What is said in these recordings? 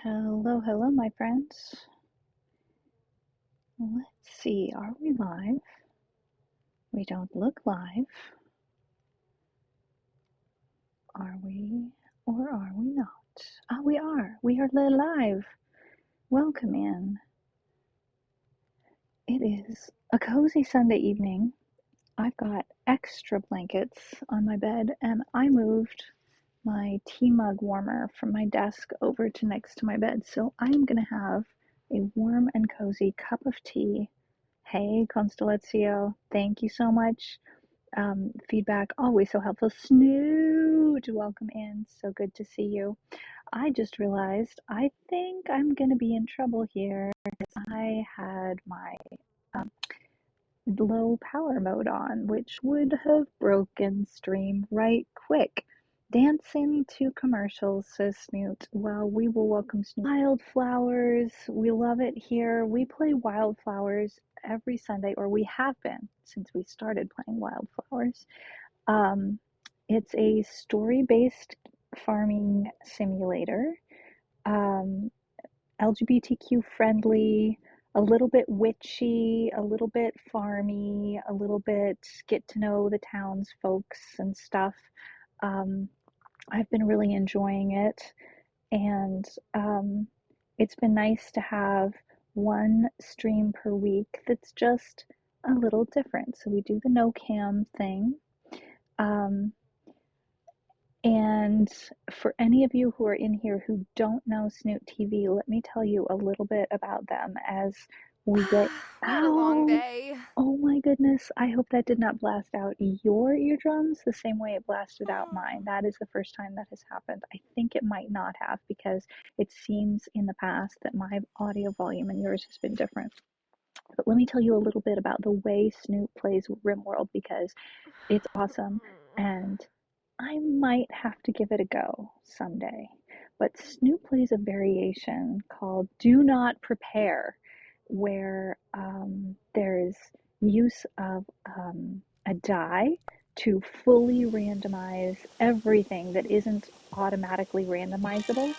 Hello, hello, my friends. Let's see, are we live? We don't look live. Are we, or are we not? Ah, we are. We are live. Welcome in. It is a cozy Sunday evening. I've got extra blankets on my bed, and I moved my tea mug warmer from my desk over to next to my bed. So I'm going to have a warm and cozy cup of tea. Hey, Constellatio, thank you so much. Feedback always so helpful. Snoot, welcome in. So good to see you. I just realized I think I'm going to be in trouble here. I had my um, low power mode on, which would have broken stream right quick. Dancing to commercials, says Snoot. Well, we will welcome Snoot. Wylde Flowers, we love it here. We play Wylde Flowers every Sunday, or we have been since we started playing Wylde Flowers. Um, it's a story-based farming simulator. Um, LGBTQ friendly, a little bit witchy, a little bit farmy, a little bit get to know the town's folks and stuff. Um, I've been really enjoying it, and it's been nice to have one stream per week that's just a little different. So we do the no cam thing. Um, And for any of you who are in here who don't know Snoot TV, let me tell you a little bit about them as we get. I had a long Oh, day. oh my goodness. I hope that did not blast out your eardrums the same way it blasted out mine. That is the first time that has happened. I think it might not have because it seems in the past that my audio volume and yours has been different. But let me tell you a little bit about the way Snoot plays RimWorld because it's awesome, and I might have to give it a go someday. But Snoop plays a variation called Do Not Prepare, where there's use of a die to fully randomize everything that isn't automatically randomizable.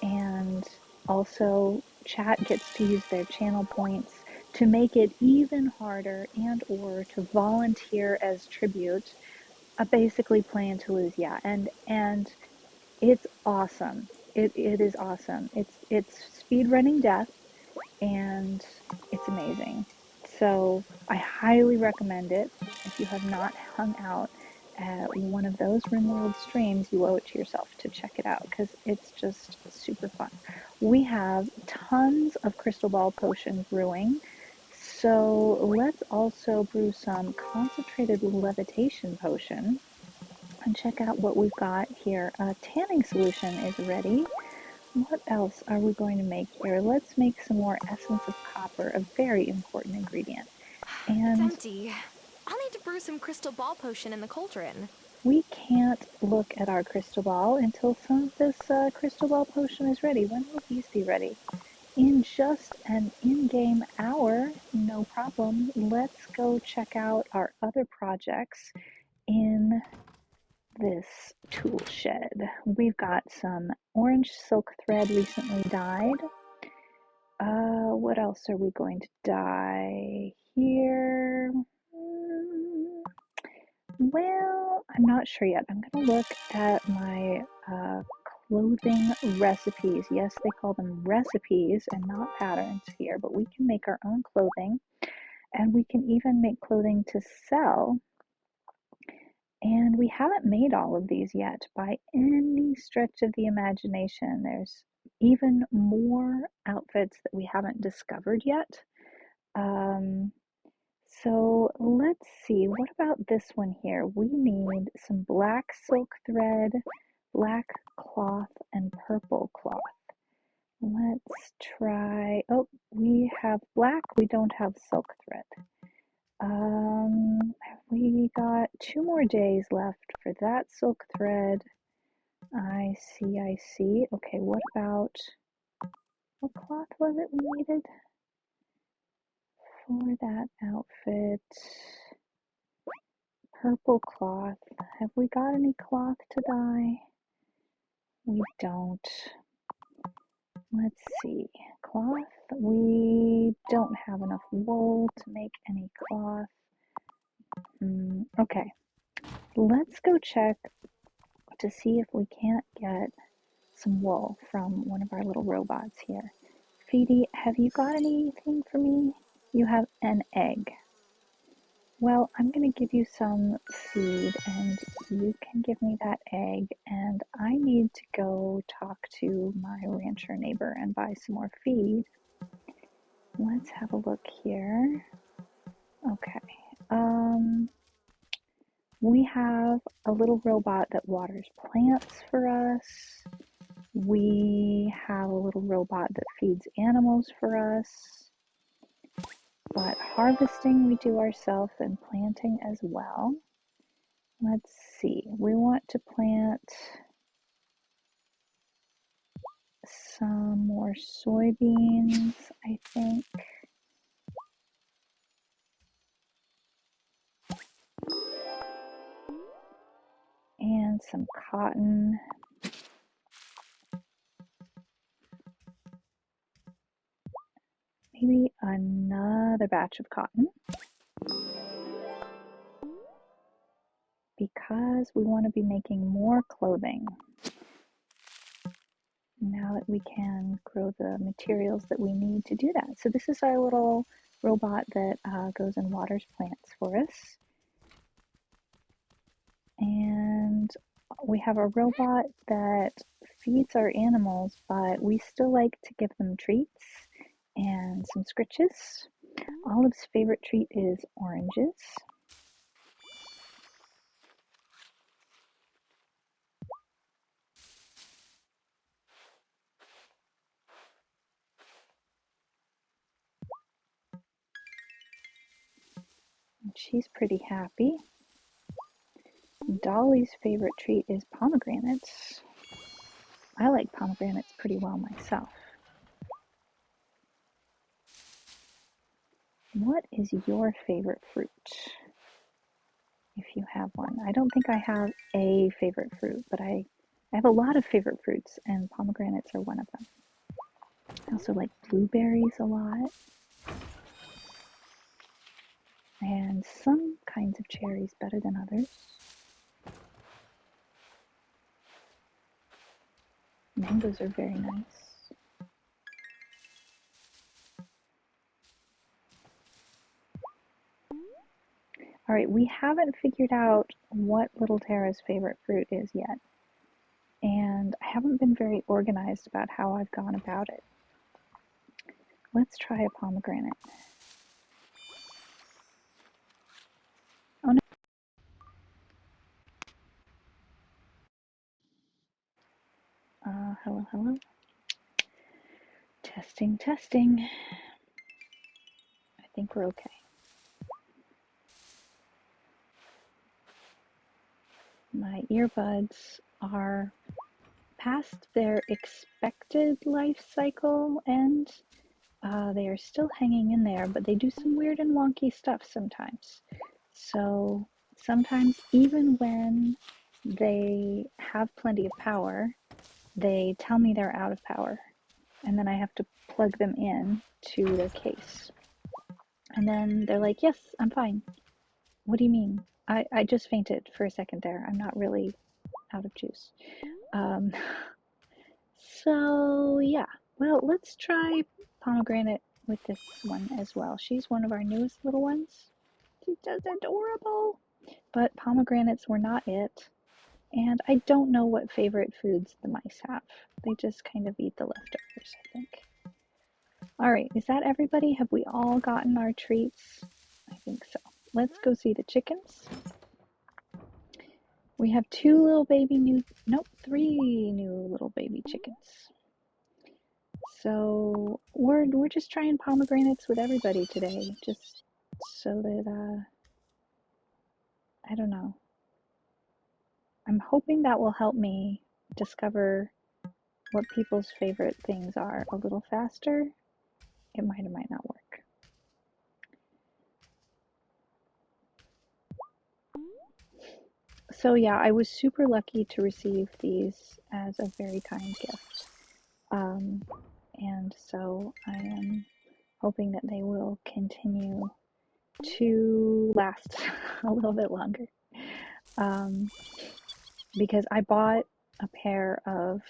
And also, chat gets to use their channel points to make it even harder and or to volunteer as tribute, basically plan to lose, yeah. And it's awesome. It is awesome. It's speed running death, and it's amazing. So I highly recommend it. If you have not hung out at one of those RimWorld streams, you owe it to yourself to check it out because it's just super fun. We have tons of crystal ball potion brewing. So let's also brew some concentrated levitation potion and check out what we've got here. A tanning solution is ready. What else are we going to make here? Let's make some more essence of copper, a very important ingredient. It's And empty. I'll need to brew some crystal ball potion in the cauldron. we can't look at our crystal ball until some of this crystal ball potion is ready. When will these be ready? In just an in-game hour, no problem. Let's go check out our other projects in this tool shed. We've got some orange silk thread recently dyed. What else are we going to dye here? Well, I'm not sure yet. I'm going to look at my clothing recipes. Yes, they call them recipes and not patterns here, but we can make our own clothing, and we can even make clothing to sell. And we haven't made all of these yet by any stretch of the imagination. There's even more outfits that we haven't discovered yet. Um, so let's see, what about this one here? We need some black silk thread, black cloth, and purple cloth. Let's try, oh, we have black, we don't have silk thread. We got 2 more days left for that silk thread. I see, I see. Okay, what about, what cloth was it we needed for that outfit? Purple cloth. Have we got any cloth to dye? We don't. Let's see. Cloth. We don't have enough wool to make any cloth. Okay. Let's go check to see if we can't get some wool from one of our little robots here. Feedy, have you got anything for me? You have an egg. Well, I'm going to give you some feed and you can give me that egg, and I need to go talk to my rancher neighbor and buy some more feed. Let's have a look here. Okay. We have a little robot that waters plants for us. We have a little robot that feeds animals for us. But harvesting we do ourselves and planting as well. Let's see. We want to plant some more soybeans, I think. And some cotton. Maybe another batch of cotton. Because we want to be making more clothing now that we can grow the materials that we need to do that. So this is our little robot that goes and waters plants for us. And we have a robot that feeds our animals, but we still like to give them treats and some scritches. Olive's favorite treat is oranges. And she's pretty happy. Dolly's favorite treat is pomegranates. I like pomegranates pretty well myself. What is your favorite fruit? If you have one. I don't think I have a favorite fruit, but I have a lot of favorite fruits, and pomegranates are one of them. I also like blueberries a lot, and some kinds of cherries better than others. Mangoes are very nice. All right, we haven't figured out what little Tara's favorite fruit is yet, and I haven't been very organized about how I've gone about it. Let's try a pomegranate. Oh no. Hello, hello. Testing, testing. I think we're okay. My earbuds are past their expected life cycle end. They are still hanging in there, but they do some weird and wonky stuff sometimes. So sometimes, even when they have plenty of power, they tell me they're out of power, and then I have to plug them in to their case. And then they're like, yes, I'm fine. What do you mean? I just fainted for a second there. I'm not really out of juice. Um, so yeah, well, let's try pomegranate with this one as well. She's one of our newest little ones. She's just adorable. But pomegranates were not it. And I don't know what favorite foods the mice have. They just kind of eat the leftovers, I think. All right, is that everybody? Have we all gotten our treats? I think so. Let's go see the chickens. We have three new little baby chickens. So we're just trying pomegranates with everybody today, just so that I don't know. I'm hoping that will help me discover what people's favorite things are a little faster. It might or might not work. So yeah, I was super lucky to receive these as a very kind gift. and so I am hoping that they will continue to last a little bit longer. Um, because I bought a pair of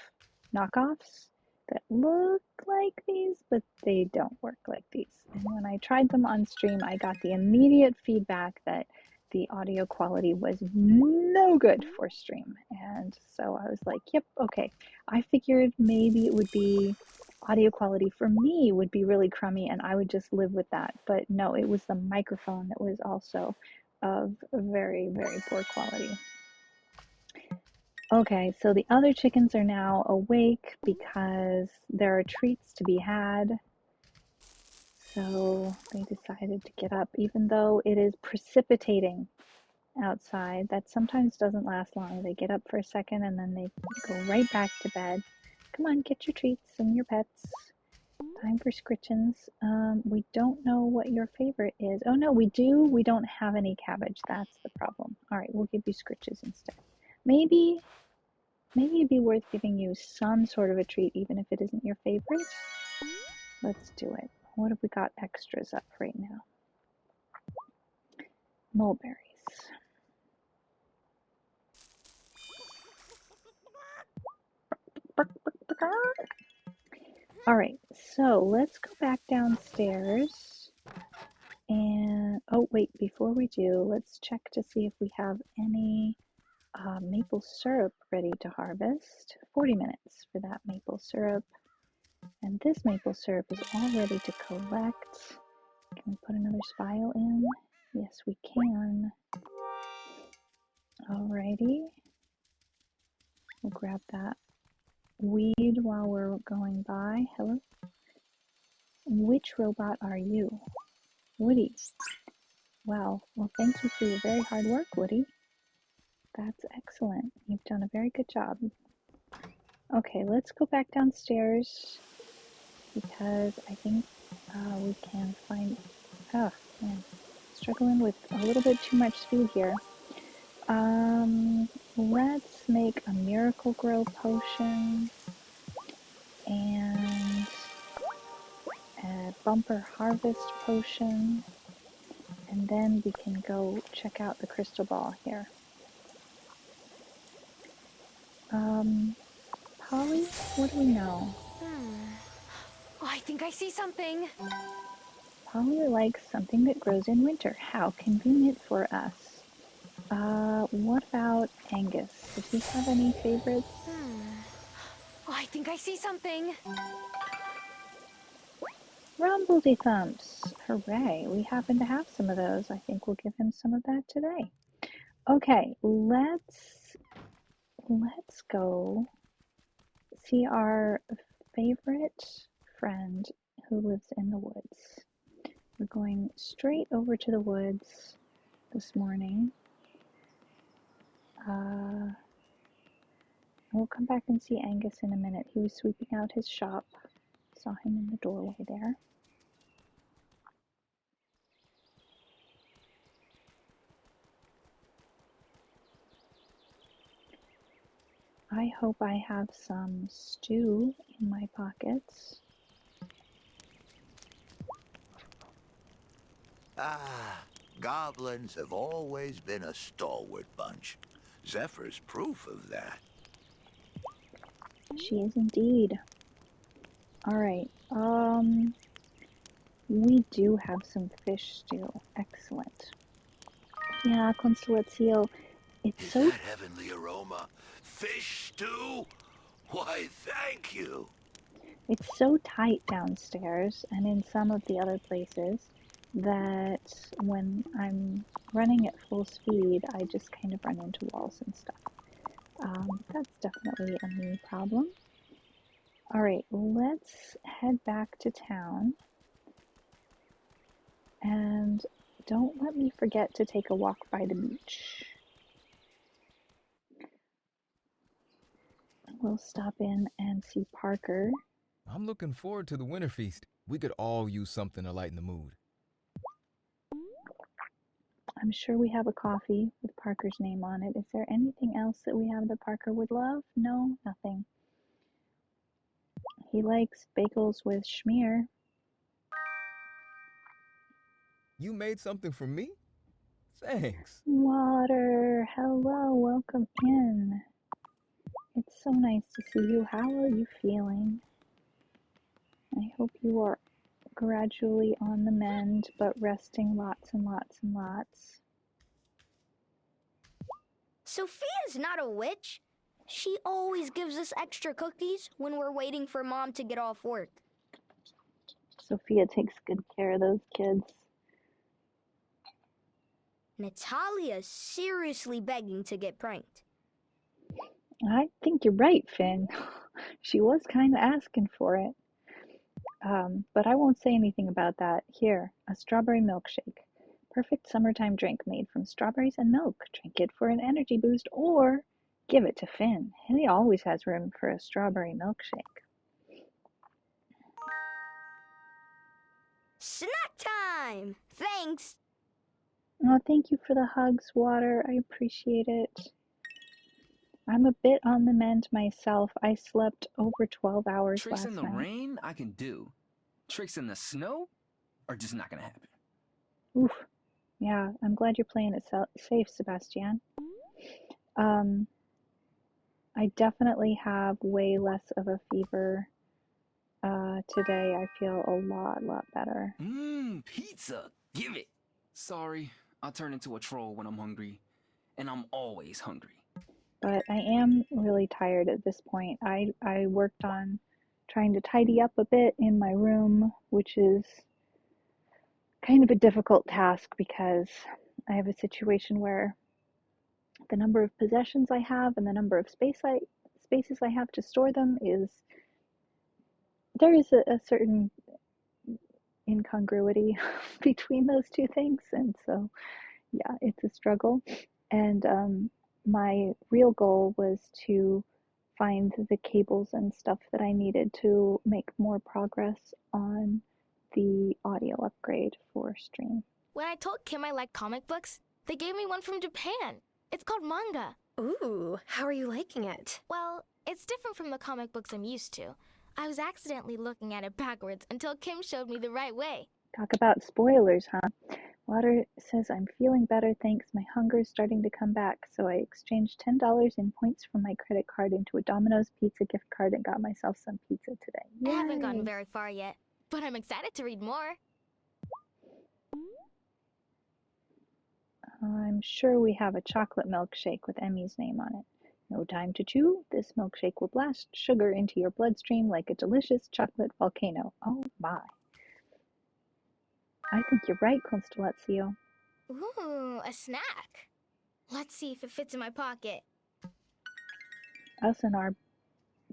knockoffs that look like these, but they don't work like these. And when I tried them on stream, I got the immediate feedback that the audio quality was no good for stream. And so I was like, yep, okay. I figured maybe it would be audio quality for me would be really crummy and I would just live with that. But no, it was the microphone that was also of very, very poor quality. Okay, so the other chickens are now awake because there are treats to be had. So they decided to get up, even though it is precipitating outside. That sometimes doesn't last long. They get up for a second and then they go right back to bed. Come on, get your treats and your pets. Time for scritchins. We don't know what your favorite is. Oh no, we do. We don't have any cabbage. That's the problem. All right, we'll give you scritches instead. Maybe it'd be worth giving you some sort of a treat, even if it isn't your favorite. Let's do it. What have we got extras up right now? Mulberries. All right, so let's go back downstairs. And, oh wait, before we do, let's check to see if we have any maple syrup ready to harvest. 40 minutes for that maple syrup. And this maple syrup is all ready to collect. Can we put another spile in? Yes, we can. Alrighty. We'll grab that weed while we're going by. Hello? Which robot are you? Woody. Wow. Well, thank you for your very hard work, Woody. That's excellent. You've done a very good job. Okay, let's go back downstairs because I think we can find... Oh, man. Struggling with a little bit too much speed here. Let's make a miracle grow potion and a bumper harvest potion, and then we can go check out the crystal ball here. Polly, what do we know? Oh, I think I see something. Polly likes something that grows in winter. How convenient for us. What about Angus? Does he have any favorites? Oh, I think I see something. Rumbledy Thumps! Hooray, we happen to have some of those. I think we'll give him some of that today. Okay, let's go see our favorite friend who lives in the woods. We're going straight over to the woods this morning. We'll come back and see Angus in a minute. He was sweeping out his shop. Saw him in the doorway there. I hope I have some stew in my pockets. Ah, goblins have always been a stalwart bunch. Zephyr's proof of that. She is indeed. All right. We do have some fish stew. Excellent. Yeah, Constellatio, it's Is so that heavenly aroma? Fish stew? Why, thank you. it's so tight downstairs and in some of the other places that when I'm running at full speed, I just kind of run into walls and stuff. That's definitely a me problem. All right, let's head back to town. And don't let me forget to take a walk by the beach. We'll stop in and see Parker. I'm looking forward to the winter feast. We could all use something to lighten the mood. I'm sure we have a coffee with Parker's name on it. Is there anything else that we have that Parker would love? No, nothing. He likes bagels with schmear. You made something for me? Thanks. Water, hello, welcome in. It's so nice to see you. How are you feeling? I hope you are gradually on the mend, but resting lots and lots and lots. Sophia's not a witch. She always gives us extra cookies when we're waiting for Mom to get off work. Sophia takes good care of those kids. Natalia's seriously begging to get pranked. I think you're right, Finn. She was kind of asking for it. But I won't say anything about that. Here, a strawberry milkshake. Perfect summertime drink made from strawberries and milk. Drink it for an energy boost or give it to Finn. He always has room for a strawberry milkshake. Snack time! Thanks! Oh, thank you for the hugs, Water. I appreciate it. I'm a bit on the mend myself. I slept over 12 hours Tricks last in the night. rain, I can do. Tricks in the snow are just not gonna happen. Oof. Yeah, I'm glad you're playing it safe, Sebastian. I definitely have way less of a fever today. I feel a lot better. Pizza! Give it! Sorry, I turn into a troll when I'm hungry. And I'm always hungry. But I am really tired at this point. I worked on trying to tidy up a bit in my room, which is kind of a difficult task because I have a situation where the number of possessions I have and the number of spaces I have to store them there is a certain incongruity between those two things, and so yeah, it's a struggle. And my real goal was to find the cables and stuff that I needed to make more progress on the audio upgrade for stream. When I told Kim I like comic books, they gave me one from Japan. It's called manga. Ooh, how are you liking it? Well, it's different from the comic books I'm used to. I was accidentally looking at it backwards until Kim showed me the right way. Talk about spoilers, huh? Water says, I'm feeling better, thanks. My hunger is starting to come back, so I exchanged $10 in points from my credit card into a Domino's pizza gift card and got myself some pizza today. Yay! I haven't gotten very far yet, but I'm excited to read more. I'm sure we have a chocolate milkshake with Emmy's name on it. No time to chew. This milkshake will blast sugar into your bloodstream like a delicious chocolate volcano. Oh my. I think you're right, Constellazio. Ooh, a snack. Let's see if it fits in my pocket. Us and our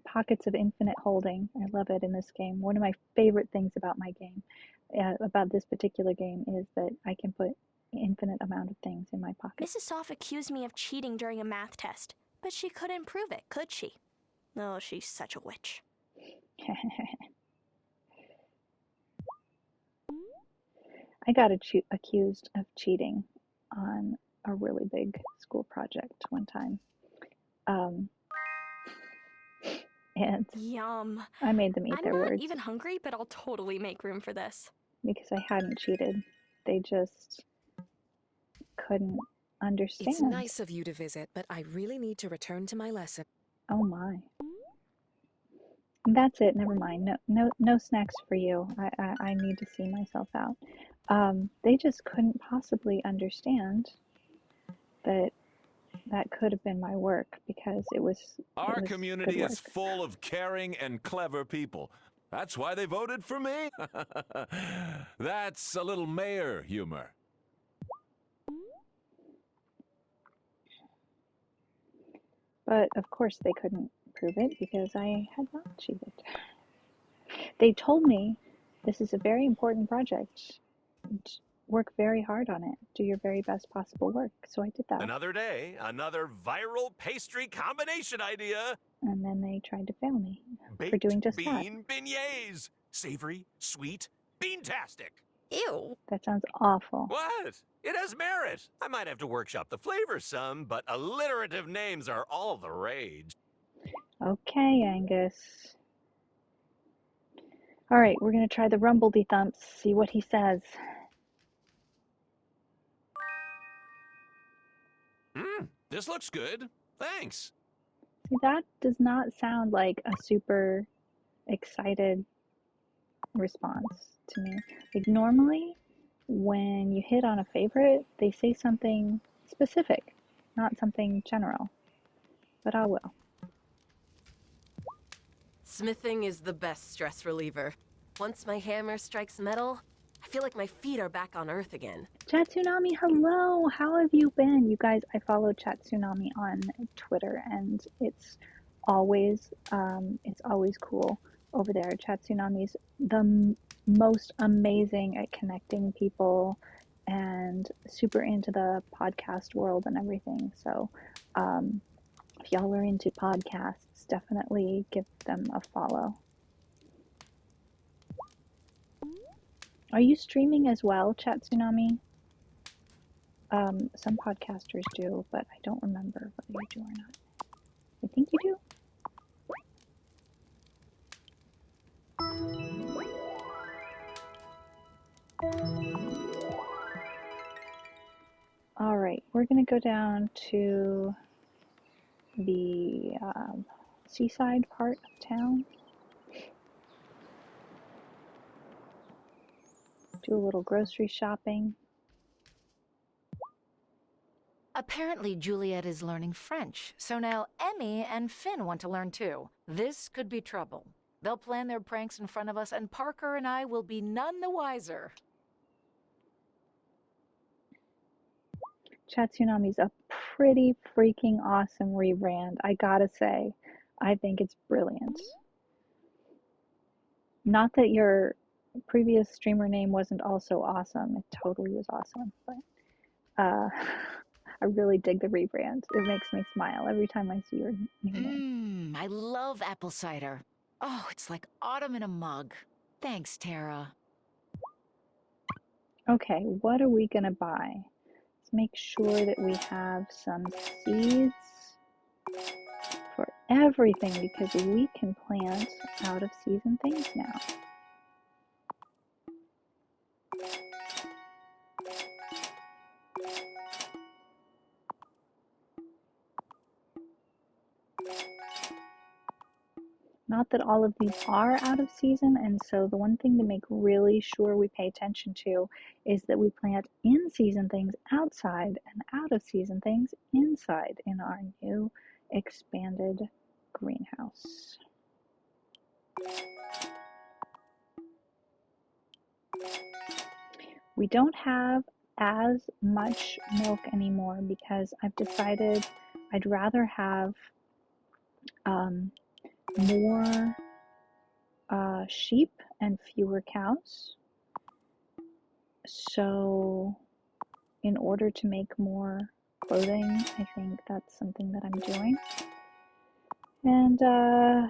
pockets of infinite holding. I love it in this game. One of my favorite things about my game, about this particular game, is that I can put infinite amount of things in my pocket. Mrs. Soft accused me of cheating during a math test, but she couldn't prove it, could she? Oh, she's such a witch. I got accused of cheating on a really big school project one time. And Yum. I made them eat their words. I'm not even hungry, but I'll totally make room for this. Because I hadn't cheated. They just couldn't understand. It's nice of you to visit, but I really need to return to my lesson. Oh my. That's it, never mind. No snacks for you. I need to see myself out. They just couldn't possibly understand that could have been my work because it was Our community is full of caring and clever people. That's why they voted for me. That's a little mayor humor. But of course they couldn't prove it because I had not cheated. They told me this is a very important project. Work very hard on it. Do your very best possible work. So I did that. Another day, another viral pastry combination idea. And then they tried to fail me for doing just that. Bean beignets. Savory, sweet, bean-tastic. Ew. That sounds awful. What? It has merit. I might have to workshop the flavor some, but alliterative names are all the rage. Okay, Angus. All right, we're going to try the Rumbledy Thumps, see what he says. This looks good. Thanks. See, that does not sound like a super excited response to me. Like, normally, when you hit on a favorite, they say something specific, not something general. But I will. Smithing is the best stress reliever. Once my hammer strikes metal, I feel like my feet are back on Earth again. Chatsunami, hello! How have you been? You guys, I follow Chatsunami on Twitter, and it's always cool over there. Chatsunami's the most amazing at connecting people and super into the podcast world and everything. So, if y'all are into podcasts, definitely give them a follow. Are you streaming as well, Chatsunami? Some podcasters do, but I don't remember whether you do or not. I think you do. All right, we're gonna go down to the seaside part of town. Do a little grocery shopping. Apparently, Juliet is learning French, so now Emmy and Finn want to learn too. This could be trouble. They'll plan their pranks in front of us, and Parker and I will be none the wiser. Chatsunami's a pretty freaking awesome rebrand, I gotta say. I think it's brilliant. Not that your previous streamer name wasn't also awesome. It totally was awesome, but I really dig the rebrand. It makes me smile every time I see your new name. I love apple cider. Oh, it's like autumn in a mug. Thanks, Tara. Okay, what are we gonna buy? Let's make sure that we have some seeds for everything because we can plant out of season things now. Not that all of these are out of season, and so the one thing to make really sure we pay attention to is that we plant in season things outside and out of season things inside in our new expanded greenhouse. We don't have as much milk anymore because I've decided I'd rather have more sheep and fewer cows. So in order to make more clothing, I think that's something that I'm doing. And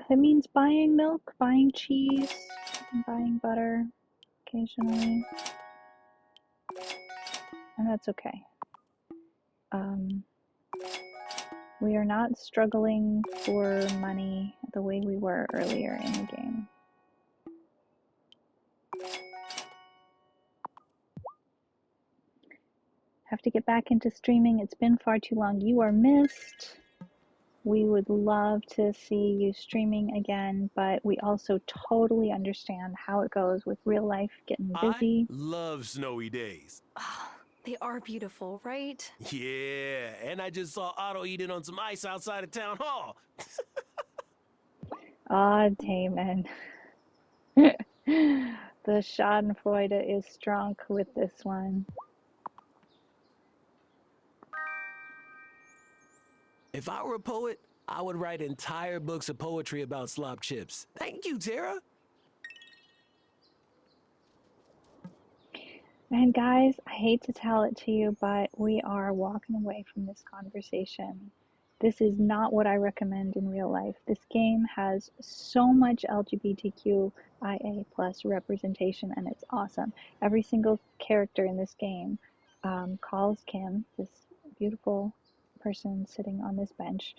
it means buying milk, buying cheese, and buying butter occasionally. And that's okay. We are not struggling for money the way we were earlier in the game. Have to get back into streaming. It's been far too long. You are missed. We would love to see you streaming again, but we also totally understand how it goes with real life getting busy. I love snowy days. Oh, they are beautiful, right? Yeah, and I just saw Otto eating on some ice outside of town hall. Ah, Damon. The Schadenfreude is strong with this one. If I were a poet, I would write entire books of poetry about slop chips. Thank you, Tara. And guys, I hate to tell it to you, but we are walking away from this conversation. This is not what I recommend in real life. This game has so much LGBTQIA plus representation, and it's awesome. Every single character in this game calls Kim, this beautiful person sitting on this bench,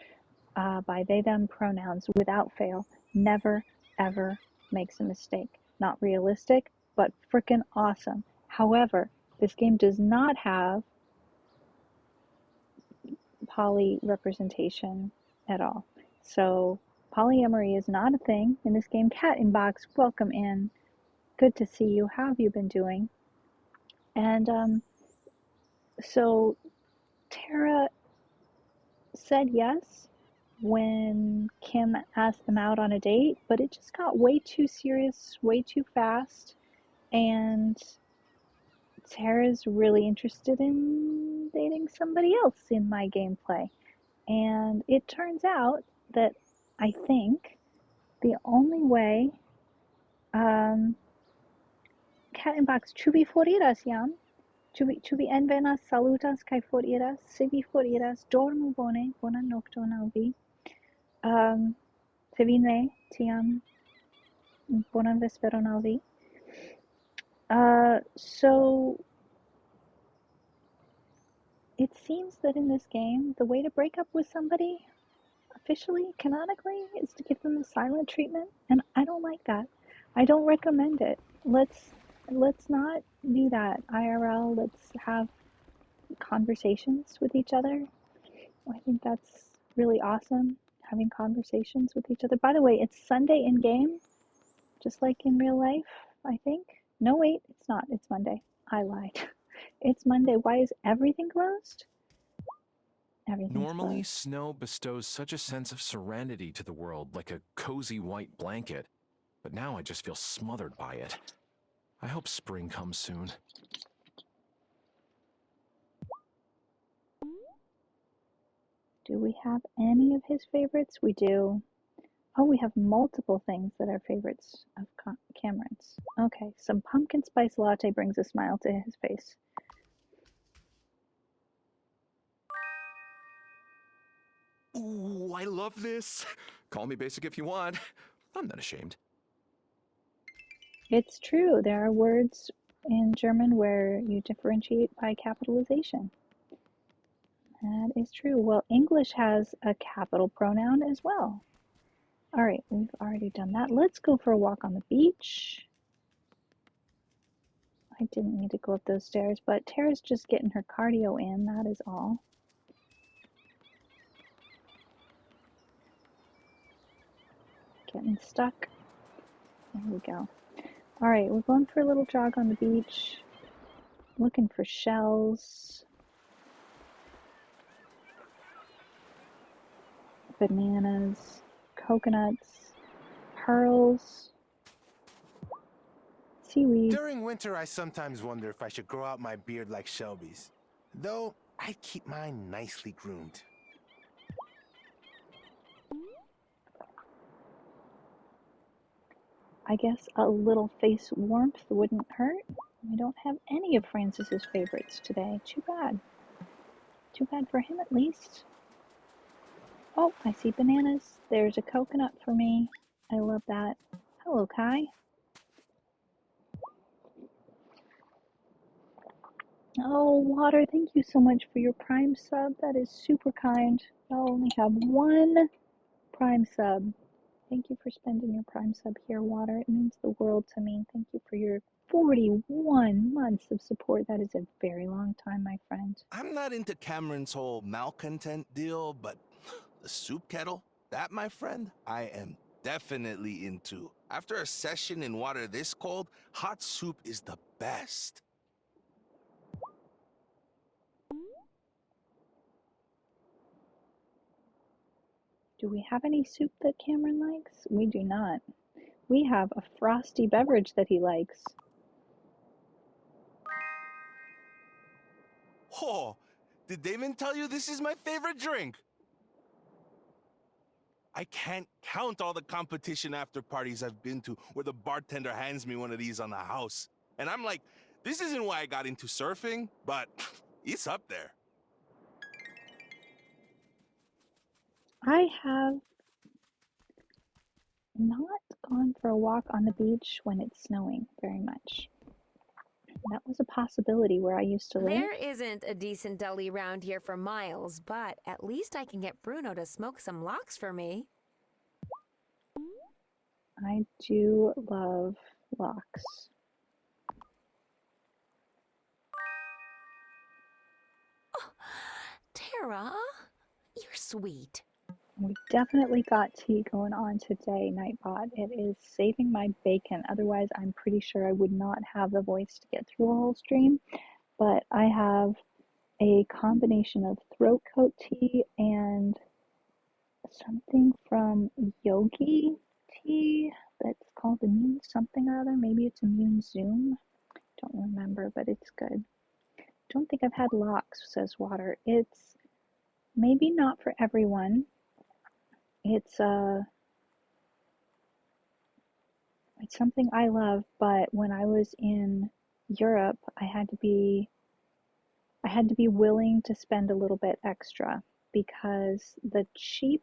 by they them pronouns without fail, never ever makes a mistake. not realistic, but freaking awesome. However, this game does not have poly representation at all. So polyamory is not a thing in this game. Cat in Box, welcome in. Good to see you. How have you been doing? And so Tara said yes when Kim asked them out on a date, but it just got way too serious, way too fast, and Tara's really interested in dating somebody else in my gameplay. And it turns out that I think the only way, Cat in Box, ĉu vi foriras jam? Ĉu vi envenas, salutas kaj foriras? Se vi foriras, dormu bone, bonan nokton al vi. Se vi ne, tiam bonan vesperon al vi. So it seems that in this game, the way to break up with somebody, officially, canonically, is to give them the silent treatment, and I don't like that. I don't recommend it. Let's not do that IRL. Let's have conversations with each other. I think that's really awesome, having conversations with each other. By the way, it's Sunday in game, just like in real life, I think. No, wait, it's not. It's Monday. I lied. It's Monday. Why is everything closed? Everything's Normally, closed. snow bestows such a sense of serenity to the world, like a cozy white blanket. But now I just feel smothered by it. I hope spring comes soon. Do we have any of his favorites? We do. Oh, we have multiple things that are favorites of Cameron's. Okay, some pumpkin spice latte brings a smile to his face. Ooh, I love this. Call me basic if you want. I'm not ashamed. It's true. There are words in German where you differentiate by capitalization. That is true. Well, English has a capital pronoun as well. All right, we've already done that. Let's go for a walk on the beach. I didn't need to go up those stairs, but Tara's just getting her cardio in, that is all. Getting stuck. There we go. All right, we're going for a little jog on the beach. Looking for shells. Bananas. Coconuts. Pearls. Seaweed. During winter, I sometimes wonder if I should grow out my beard like Shelby's. Though, I keep mine nicely groomed. I guess a little face warmth wouldn't hurt. We don't have any of Francis's favorites today. Too bad. Too bad for him at least. Oh, I see bananas. There's a coconut for me. I love that. Hello, Kai. Oh, Water, thank you so much for your Prime sub. That is super kind. I only have one Prime sub. Thank you for spending your Prime sub here, Water. It means the world to me. Thank you for your 41 months of support. That is a very long time, my friend. I'm not into Cameron's whole malcontent deal, but the soup kettle, that, my friend, I am definitely into. After a session in water this cold, hot soup is the best. Do we have any soup that Cameron likes? We do not. We have a frosty beverage that he likes. Oh, did Damon tell you this is my favorite drink? I can't count all the competition after parties I've been to where the bartender hands me one of these on the house. And I'm like, this isn't why I got into surfing, but it's up there. I have not gone for a walk on the beach when it's snowing very much. That was a possibility where I used to live. There isn't a decent deli round here for miles, but at least I can get Bruno to smoke some lox for me. I do love locks. Tara, you're sweet. We definitely got tea going on today, Nightbot. It is saving my bacon. Otherwise, I'm pretty sure I would not have the voice to get through a whole stream. But I have a combination of throat coat tea and something from Yogi tea that's called Immune something or other. Maybe it's Immune Zoom. Don't remember, but it's good. Don't think I've had lox, says Water. It's maybe not for everyone. It's something I love, but when I was in Europe, I had to be willing to spend a little bit extra because the cheap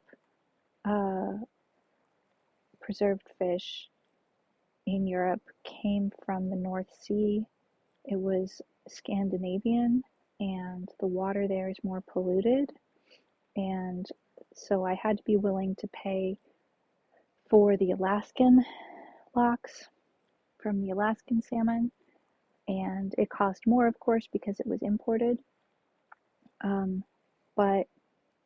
preserved fish in Europe came from the North Sea. It was Scandinavian, and the water there is more polluted, and so I had to be willing to pay for the Alaskan lox from the Alaskan salmon, and it cost more, of course, because it was imported. But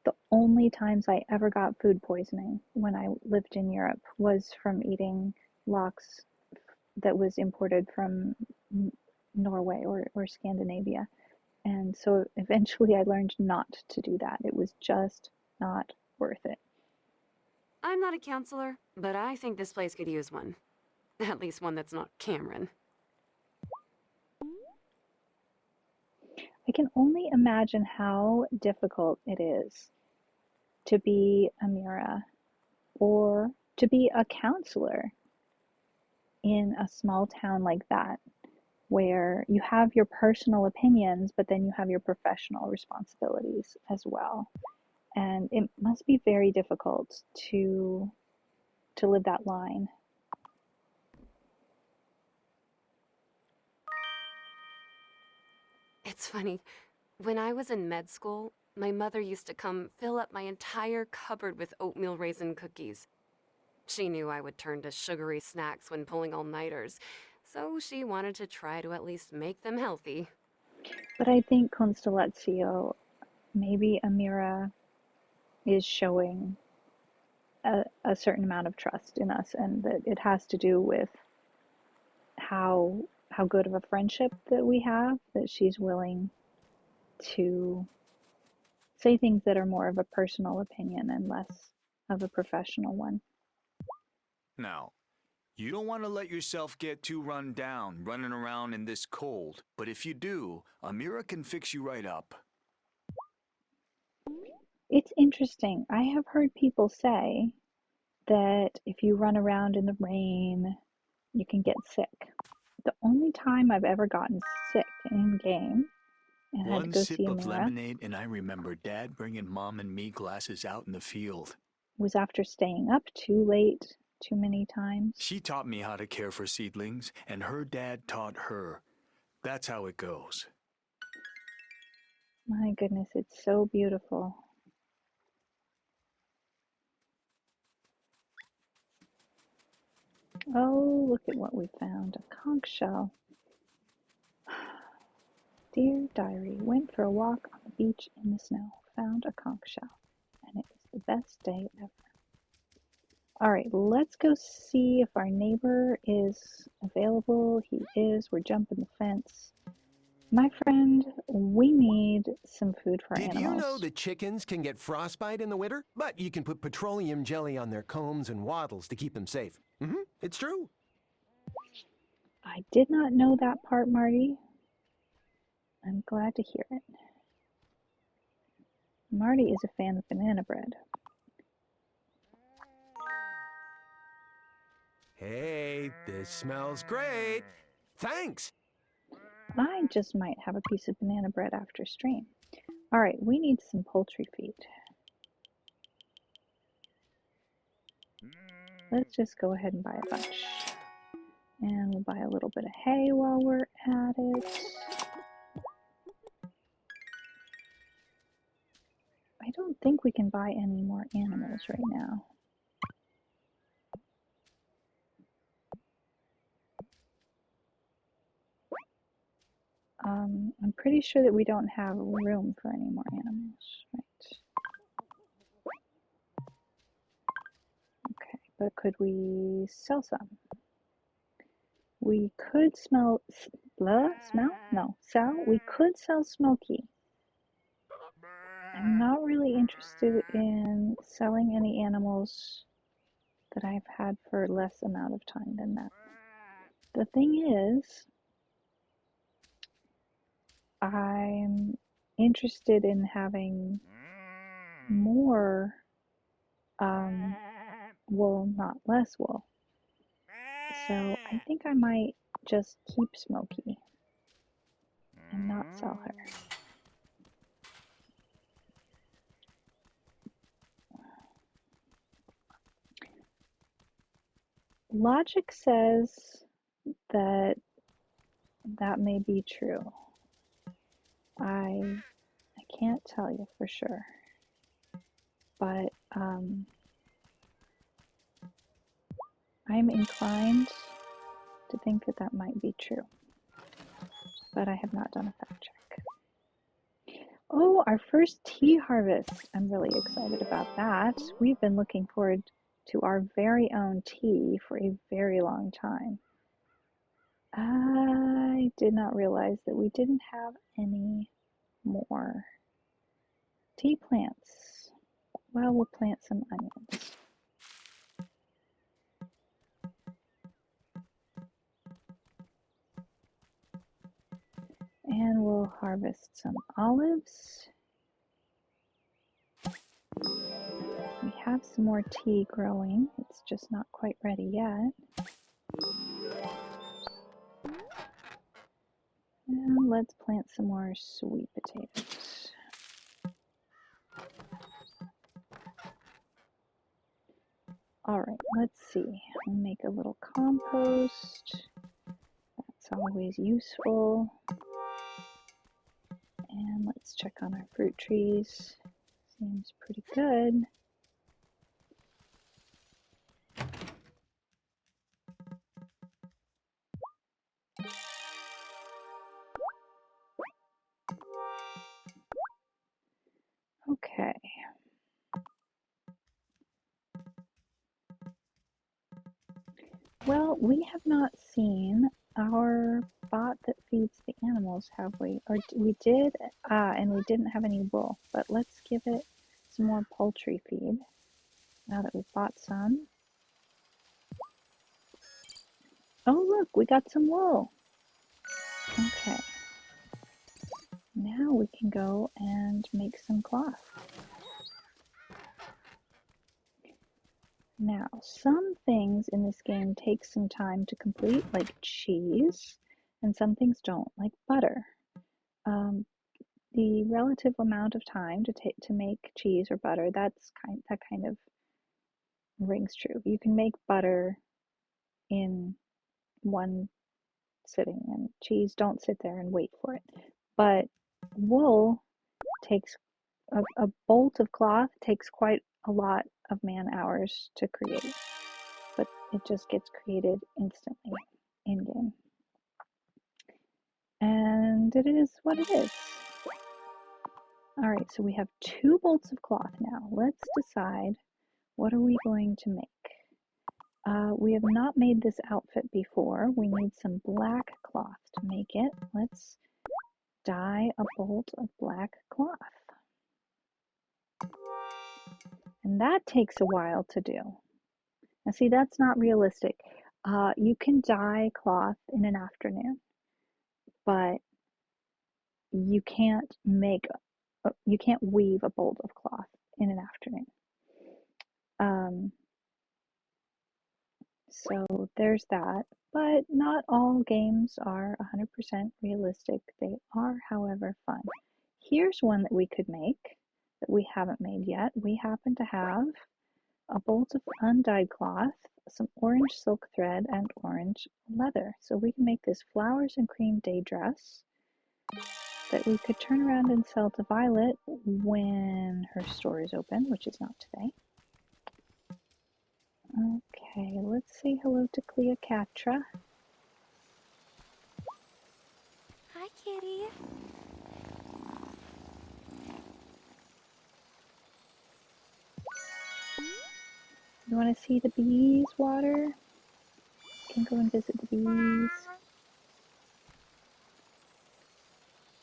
the only times I ever got food poisoning when I lived in Europe was from eating lox that was imported from Norway or Scandinavia. And so eventually I learned not to do that. It was just not worth it. I'm not a counselor, but I think this place could use one. At least one that's not Cameron. I can only imagine how difficult it is to be Amira or to be a counselor in a small town like that, where you have your personal opinions, but then you have your professional responsibilities as well. And it must be very difficult to live that line. It's funny. When I was in med school, my mother used to come fill up my entire cupboard with oatmeal raisin cookies. She knew I would turn to sugary snacks when pulling all-nighters, so she wanted to try to at least make them healthy. But I think Constellatio, maybe Amira is showing a certain amount of trust in us, and that it has to do with how good of a friendship that we have, that she's willing to say things that are more of a personal opinion and less of a professional one. Now, you don't want to let yourself get too run down running around in this cold, but if you do, Amira can fix you right up. It's interesting. I have heard people say that if you run around in the rain, you can get sick. The only time I've ever gotten sick in game and had to One go sip see of Amira lemonade, and I remember Dad bringing Mom and me glasses out in the field. was after staying up too late too many times. She taught me how to care for seedlings, and her dad taught her. That's how it goes. My goodness, it's so beautiful. Oh, look at what we found, a conch shell. Dear diary, went for a walk on the beach in the snow, found a conch shell, and it was the best day ever. All right, let's go see if our neighbor is available. He is. We're jumping the fence. My friend, we need some food for our Did animals. you know that chickens can get frostbite in the winter? But you can put petroleum jelly on their combs and wattles to keep them safe. It's true. I did not know that part, Marty. I'm glad to hear it. Marty is a fan of banana bread. Hey, this smells great. Thanks. I just might have a piece of banana bread after stream. All right, we need some poultry feed. Let's just go ahead and buy a bunch. And we'll buy a little bit of hay while we're at it. I don't think we can buy any more animals right now. I'm pretty sure that we don't have room for any more animals, right? Okay, but could we sell some? We could smell, smell? No, sell? We could sell Smokey. I'm not really interested in selling any animals that I've had for less amount of time than that. The thing is, I'm interested in having more wool, not less wool. So I think I might just keep Smokey and not sell her. Logic says that that may be true. I can't tell you for sure, but I'm inclined to think that that might be true, but I have not done a fact check. Oh, our first tea harvest. I'm really excited about that. We've been looking forward to our very own tea for a very long time. I did not realize that we didn't have any more tea plants. Well, we'll plant some onions. And we'll harvest some olives. We have some more tea growing. It's just not quite ready yet. And let's plant some more sweet potatoes. All right, let's see. I'll make a little compost. That's always useful. And let's check on our fruit trees. Seems pretty good. Okay. Well, we have not seen our bot that feeds the animals, have we? Or we did, and we didn't have any wool, but let's give it some more poultry feed now that we've bought some. Oh, look, we got some wool. Okay. Now we can go and make some cloth. Now, some things in this game take some time to complete, like cheese, and some things don't, like butter. The relative amount of time to make cheese or butter, that kind of rings true. You can make butter in one sitting, and cheese, don't sit there and wait for it. But wool takes a bolt of cloth takes quite a lot of man hours to create, but it just gets created instantly in game. And it is what it is. All right, so we have 2 bolts of cloth now. Let's decide, what are we going to make? We have not made this outfit before. We need some black cloth to make it. Let's dye a bolt of black cloth. And that takes a while to do. Now see, that's not realistic. You can dye cloth in an afternoon, but you can't weave a bolt of cloth in an afternoon. So there's that, but not all games are 100% realistic. They are, however, fun. Here's one that we could make that we haven't made yet. We happen to have a bolt of undyed cloth, some orange silk thread, and orange leather. So we can make this flowers and cream day dress that we could turn around and sell to Violet when her store is open, which is not today. Okay, let's say hello to Cleopatra. Hi, kitty. You want to see the bees water? Can go and visit the bees.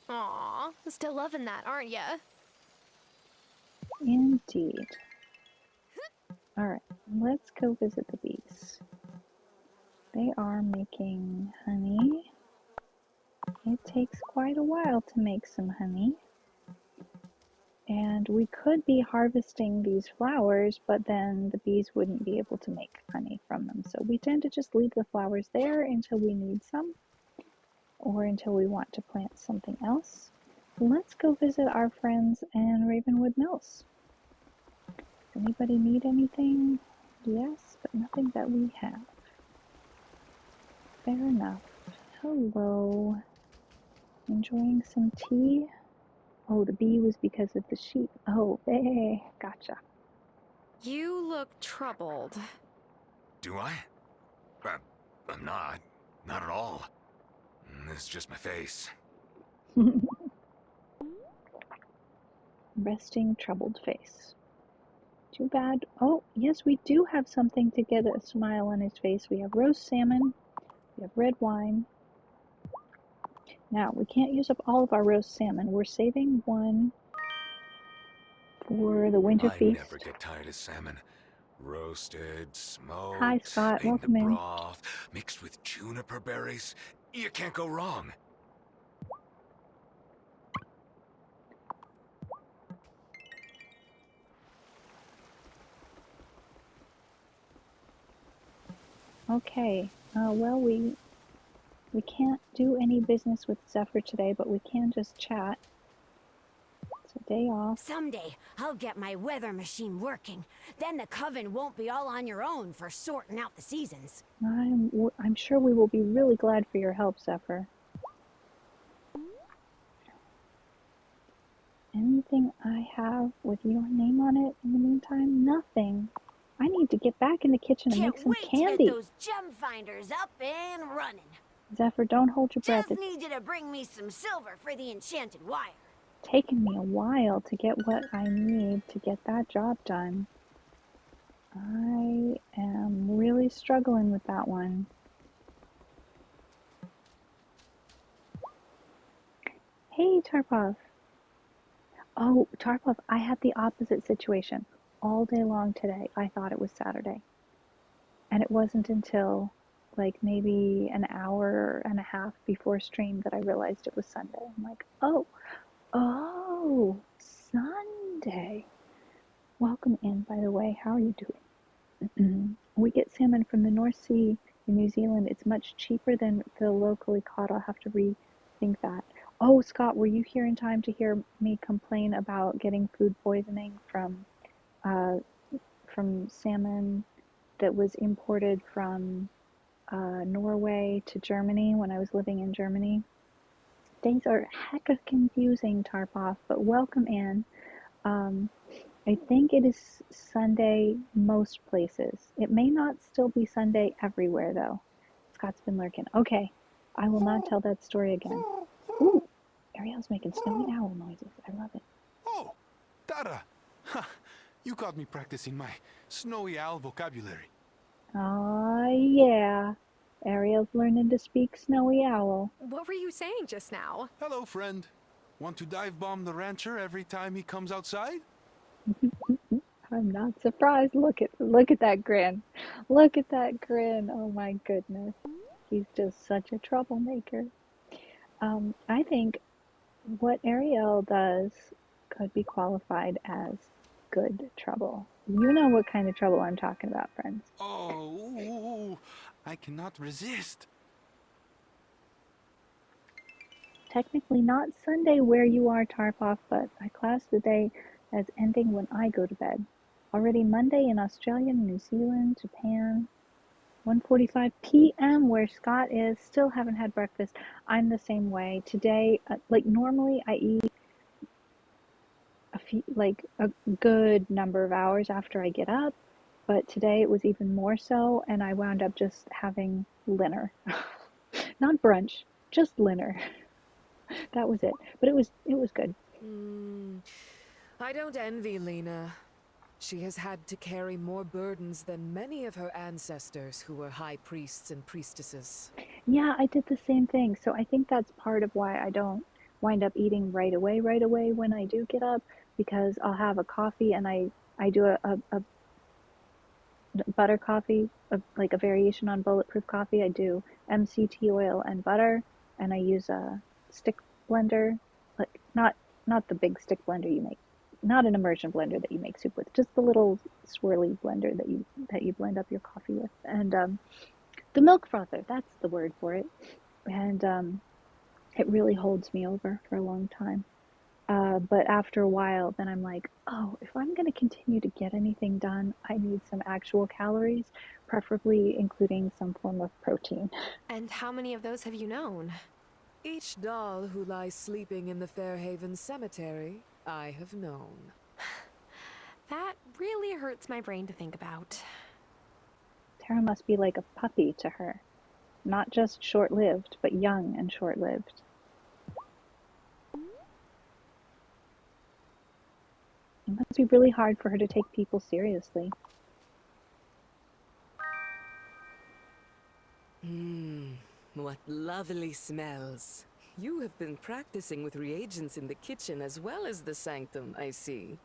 Aw, still loving that, aren't ya? Indeed. Alright, let's go visit the bees. They are making honey. It takes quite a while to make some honey. And we could be harvesting these flowers, but then the bees wouldn't be able to make honey from them. So we tend to just leave the flowers there until we need some, or until we want to plant something else. Let's go visit our friends in Ravenwood Mills. Does anybody need anything? Yes, but nothing that we have. Fair enough. Hello. Enjoying some tea? Oh, the bee was because of the sheep. Oh, hey, gotcha. You look troubled. Do I? I'm not. Not at all. It's just my face. Resting, troubled face. Too bad. Oh, yes, we do have something to get a smile on his face. We have roast salmon. We have red wine. Now, we can't use up all of our roast salmon. We're saving one for the winter feast. I never get tired of salmon. Roasted, smoked, Hi, Scott. made in Welcome a in. broth, mixed with juniper berries. You can't go wrong. Okay. Well, we can't do any business with Zephyr today, but we can just chat. It's a day off. Someday, I'll get my weather machine working. Then the Coven won't be all on your own for sorting out the seasons. I'm sure we will be really glad for your help, Zephyr. Anything I have with your name on it in the meantime? Nothing. I need to get back in the kitchen and make some candy. Can't wait to get those gem finders up and running. Zephyr, don't hold your breath. Just need you to bring me some silver for the enchanted wire. It's taken me a while to get what I need to get that job done. I am really struggling with that one. Hey, Tarpov. Oh, Tarpov, I had the opposite situation. All day long today, I thought it was Saturday. And it wasn't until like maybe an hour and a half before stream that I realized it was Sunday. I'm like, oh, Sunday. Welcome in, by the way. How are you doing? We get salmon from the North Sea in New Zealand. It's much cheaper than the locally caught. I'll have to rethink that. Oh, Scott, were you here in time to hear me complain about getting food poisoning from salmon that was imported from Norway to Germany when I was living in Germany? Things are hecka confusing, Tarpov, but welcome in. I think it is Sunday most places. It may not still be Sunday everywhere, though. Scott's been lurking. Okay, I will not tell that story again. Ooh, Ariel's making snowy owl noises. I love it. Oh, Tara! Ha! You caught me practicing my snowy owl vocabulary. Ah, yeah. Ariel's learning to speak snowy owl. What were you saying just now? Hello, friend. Want to dive bomb the rancher every time he comes outside? I'm not surprised. Look at that grin. Look at that grin. Oh my goodness. He's just such a troublemaker. I think what Ariel does could be qualified as good trouble. You know what kind of trouble I'm talking about, friends. Oh, I cannot resist. Technically not Sunday where you are, Tarpov, but I class the day as ending when I go to bed. Already Monday in Australia, New Zealand, Japan. 1:45 p.m. where Scott is. Still haven't had breakfast. I'm the same way. Today, like normally I eat a good number of hours after I get up, but today it was even more so, and I wound up just having dinner. Not brunch, just dinner. That was it. But it was good. I don't envy Lena. She has had to carry more burdens than many of her ancestors who were high priests and priestesses. Yeah, I did the same thing. So I think that's part of why I don't wind up eating right away when I do get up, because I'll have a coffee and I do a butter coffee, like a variation on bulletproof coffee. I do MCT oil and butter, and I use a stick blender, like not the big stick blender you make, not an immersion blender that you make soup with, just the little swirly blender that you blend up your coffee with, and the milk frother, that's the word for it, and it really holds me over for a long time. But after a while, then I'm like, oh, if I'm going to continue to get anything done, I need some actual calories, preferably including some form of protein. And how many of those have you known? Each doll who lies sleeping in the Fairhaven Cemetery, I have known. That really hurts my brain to think about. Tara must be like a puppy to her. Not just short-lived, but young and short-lived. It must be really hard for her to take people seriously. What lovely smells. You have been practicing with reagents in the kitchen as well as the sanctum, I see.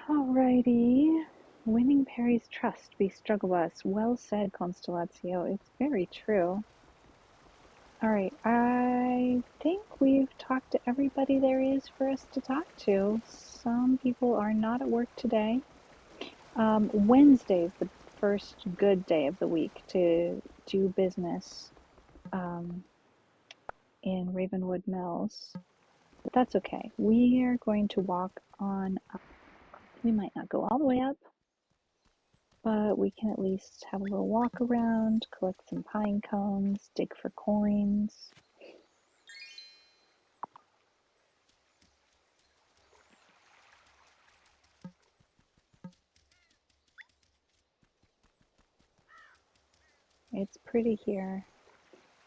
Alrighty. Winning Perry's trust, we struggle us. Well said, Constellatio. It's very true. Alright, I think we've talked to everybody there is for us to talk to. Some people are not at work today. Wednesday's the first good day of the week to do business in Ravenwood Mills. But that's okay. We are going to walk on up. We might not go all the way up, but we can at least have a little walk around, collect some pine cones, dig for coins. It's pretty here.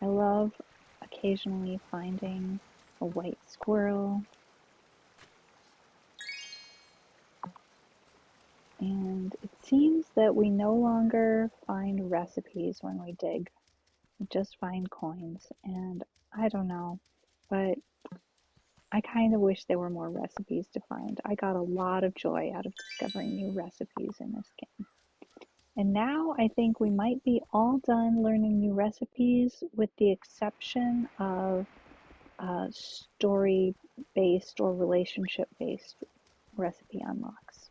I love occasionally finding a white squirrel. And it seems that we no longer find recipes when we dig. We just find coins. And I don't know, but I kind of wish there were more recipes to find. I got a lot of joy out of discovering new recipes in this game. And now I think we might be all done learning new recipes, with the exception of story-based or relationship-based recipe unlocks.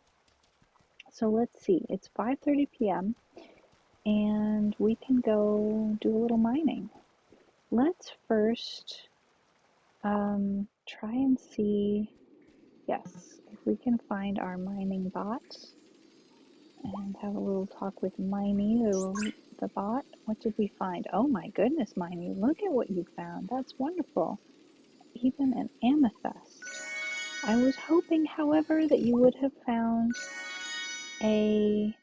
So let's see, it's 5:30 p.m. and we can go do a little mining. Let's first try and see, yes, if we can find our mining bot and have a little talk with Miney, the bot. What did we find? Oh my goodness, Miney, look at what you found. That's wonderful. Even an amethyst. I was hoping, however, that you would have found a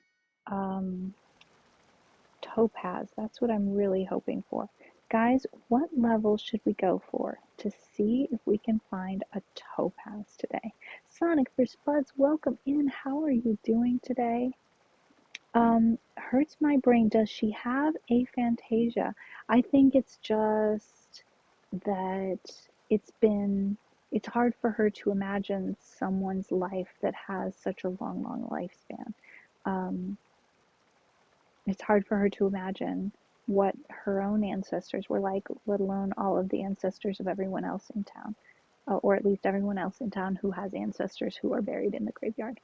topaz. That's what I'm really hoping for. Guys, what level should we go for to see if we can find a topaz today? Sonic for Spuds, welcome in. How are you doing today? Hurts my brain. Does she have aphantasia? I think it's just that it's hard for her to imagine someone's life that has such a long lifespan. It's hard for her to imagine what her own ancestors were like, let alone all of the ancestors of everyone else in town, or at least everyone else in town who has ancestors who are buried in the graveyard.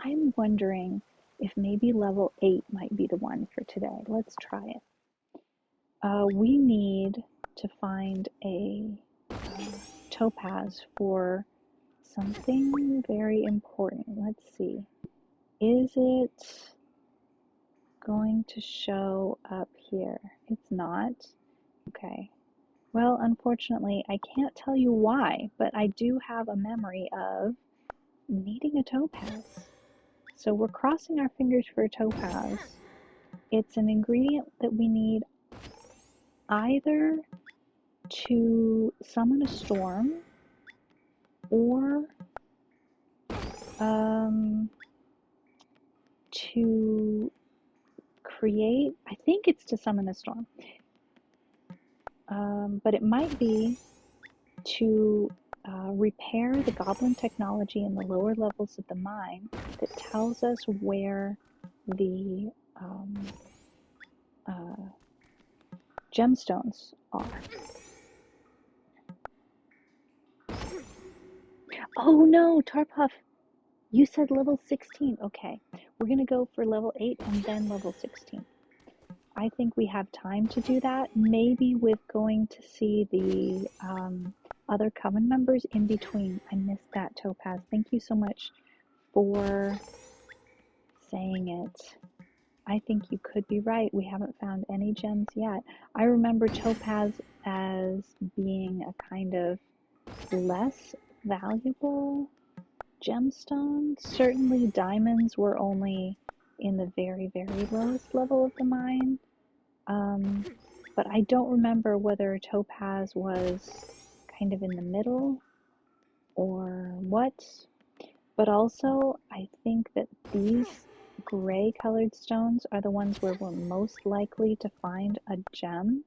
I'm wondering if maybe level 8 might be the one for today. Let's try it. We need to find a topaz for something very important. Let's see. Is it going to show up here. It's not. Okay. Well, unfortunately, I can't tell you why, but I do have a memory of needing a topaz. So we're crossing our fingers for a topaz. It's an ingredient that we need either to summon a storm or to create, I think it's to summon a storm, but it might be to repair the goblin technology in the lower levels of the mine that tells us where the gemstones are. Oh no, Tarpuff, you said level 16. Okay, we're gonna go for level 8 and then level 16. I think we have time to do that, maybe with going to see the other coven members in between. I missed that, Topaz. Thank you so much for saying it. I think you could be right. We haven't found any gems yet. I remember Topaz as being a kind of less valuable gemstone. Certainly diamonds were only in the very, very lowest level of the mine. But I don't remember whether topaz was kind of in the middle or what. But also, I think that these gray colored stones are the ones where we're most likely to find a gem.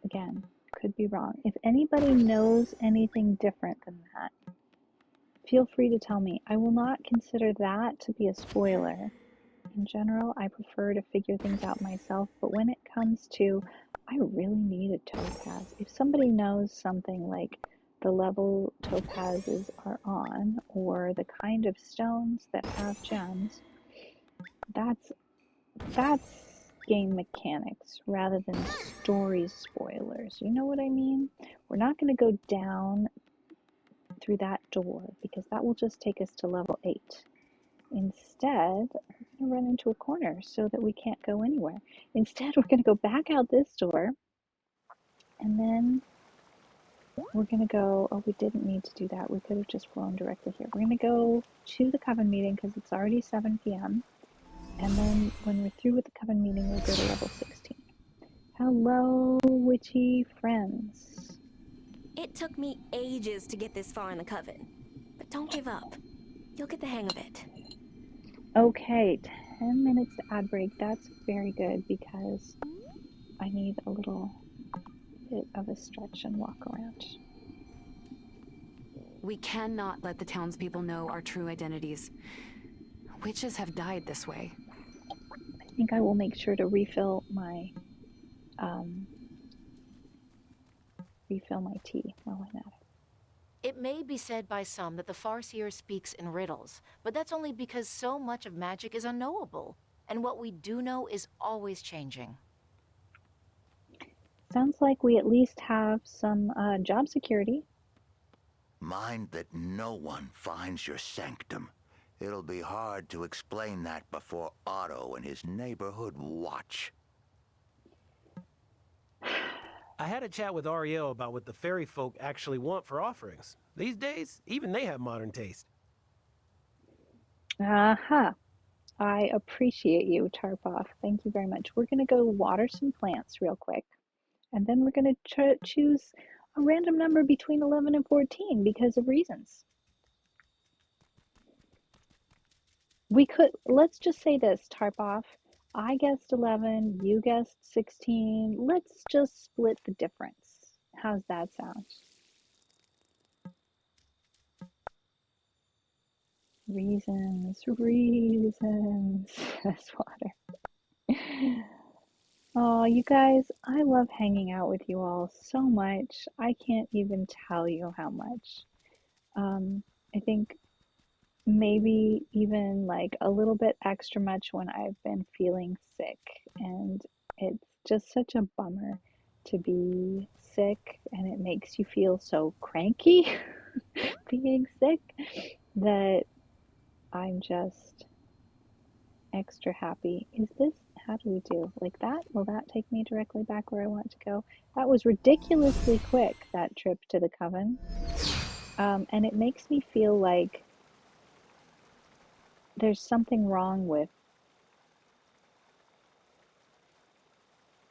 Again, could be wrong. If anybody knows anything different than that, feel free to tell me. I will not consider that to be a spoiler. In general, I prefer to figure things out myself, but when it comes to, I really need a topaz. If somebody knows something like the level topazes are on, or the kind of stones that have gems, that's game mechanics rather than story spoilers. You know what I mean? We're not going to go down through that door because that will just take us to level 8. Instead, we're going to run into a corner so that we can't go anywhere. Instead, we're going to go back out this door, and then we're going to go, oh, we didn't need to do that. We could have just flown directly here. We're going to go to the coven meeting because it's already 7 p.m. And then when we're through with the coven meeting, we'll go to level 16. Hello, witchy friends. It took me ages to get this far in the coven, but don't give up. You'll get the hang of it. Okay, 10 minutes to ad break. That's very good because I need a little bit of a stretch and walk around. We cannot let the townspeople know our true identities. Witches have died this way. I think I will make sure to refill my tea while I'm at it. It may be said by some that the Farseer speaks in riddles, but that's only because so much of magic is unknowable, and what we do know is always changing. Sounds like we at least have some job security. Mind that no one finds your sanctum. It'll be hard to explain that before Otto and his neighborhood watch. I had a chat with Ariel about what the fairy folk actually want for offerings. These days, even they have modern taste. Aha. I appreciate you, Tarpoff. Thank you very much. We're going to go water some plants real quick. And then we're going to choose a random number between 11 and 14 because of reasons. We could, let's just say this, Tarpoff. I guessed 11, you guessed 16. Let's just split the difference. How's that sound? Reasons, says Water. Oh, you guys, I love hanging out with you all so much. I can't even tell you how much. I think maybe even like a little bit extra much when I've been feeling sick. And it's just such a bummer to be sick, and it makes you feel so cranky being sick that I'm just extra happy. Is this, how do we do? Like that? Will that take me directly back where I want to go? That was ridiculously quick, that trip to the Coven. And it makes me feel like there's something wrong with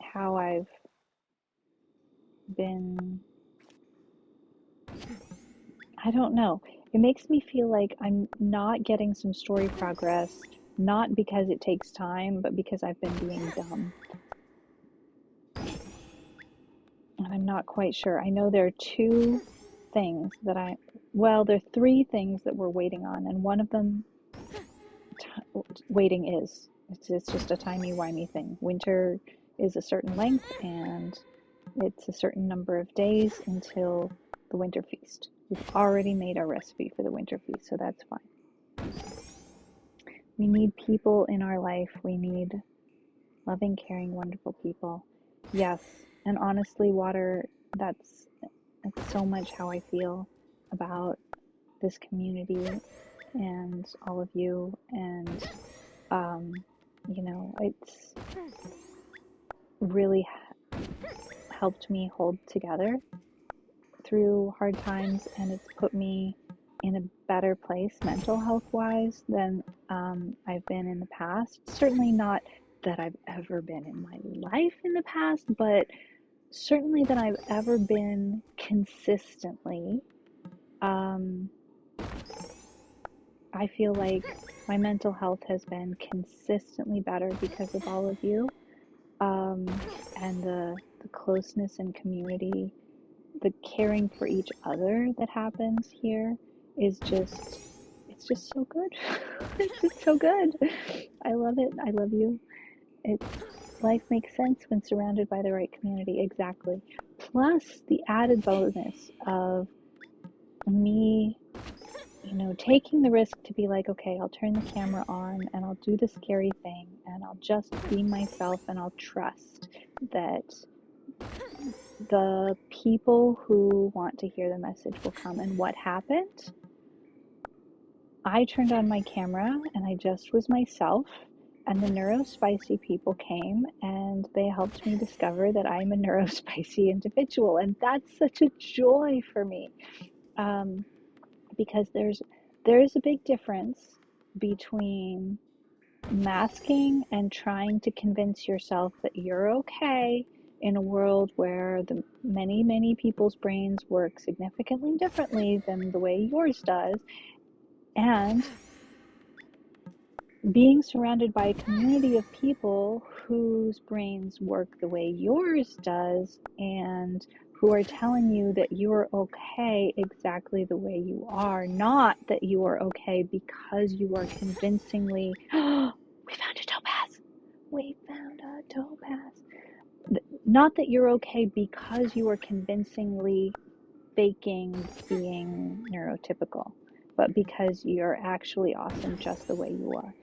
how I've been, I don't know. It makes me feel like I'm not getting some story progress, not because it takes time, but because I've been being dumb. And I'm not quite sure. I know there are two things that well, there are three things that we're waiting on, and one of them waiting is. It's just a timey-wimey thing. Winter is a certain length, and it's a certain number of days until the winter feast. We've already made our recipe for the winter feast, so that's fine. We need people in our life. We need loving, caring, wonderful people. Yes, and honestly, water, that's so much how I feel about this community and all of you. And, you know, it's really helped me hold together through hard times, and it's put me in a better place mental health wise than I've been in the past. Certainly not that I've ever been in my life in the past, but certainly that I've ever been consistently. I feel like my mental health has been consistently better because of all of you, and the closeness and community, the caring for each other that happens here is just, it's just so good. It's just so good. I love it. I love you. It's, life makes sense when surrounded by the right community. Exactly. Plus the added bonus of me, you know, taking the risk to be like, okay, I'll turn the camera on and I'll do the scary thing and I'll just be myself and I'll trust that the people who want to hear the message will come. And what happened? I turned on my camera and I just was myself, and the neurospicy people came and they helped me discover that I'm a neurospicy individual. And that's such a joy for me, because there's a big difference between masking and trying to convince yourself that you're okay in a world where the many people's brains work significantly differently than the way yours does, and being surrounded by a community of people whose brains work the way yours does and who are telling you that you are okay exactly the way you are, not that you are okay because you are convincingly, oh, we found a topaz. We found a topaz. Not that you're okay because you are convincingly faking being neurotypical, but because you're actually awesome just the way you are.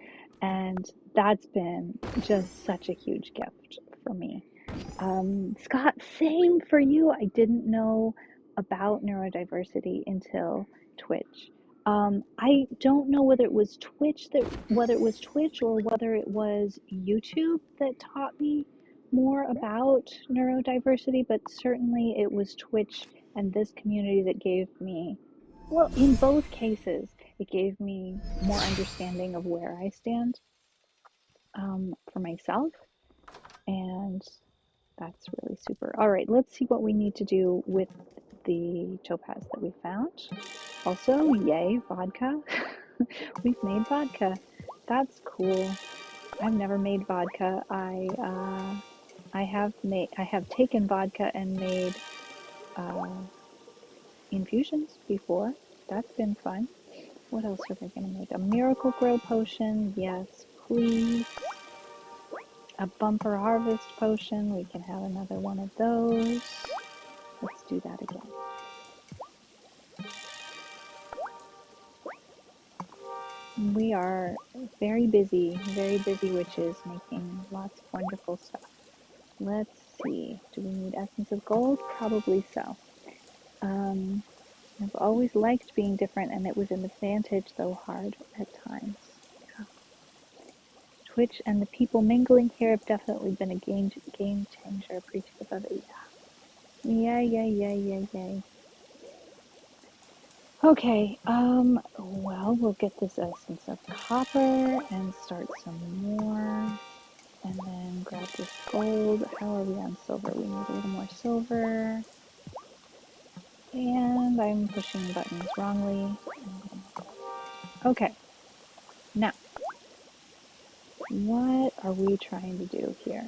And that's been just such a huge gift for me. Scott, same for you. I didn't know about neurodiversity until Twitch. I don't know whether it was Twitch or whether it was YouTube that taught me more about neurodiversity, but certainly it was Twitch and this community that gave me, well, in both cases, it gave me more understanding of where I stand, for myself, and that's really super. All right, let's see what we need to do with the topaz that we found. Also, yay, vodka. We've made vodka. That's cool. I've never made vodka. I have taken vodka and made infusions before. That's been fun. What else are we gonna make? A miracle grow potion? Yes, please. A bumper harvest potion. We can have another one of those. Let's do that again. We are very busy witches making lots of wonderful stuff. Let's see. Do we need essence of gold? Probably so. I've always liked being different, and it was an advantage, though hard at times. Yeah. Twitch and the people mingling here have definitely been a game changer. Appreciative of it. Yeah. Yay. Okay, well, we'll get this essence of copper and start some more. And then grab this gold. How are we on silver? We need a little more silver. And I'm pushing buttons wrongly. Okay, now, what are we trying to do here?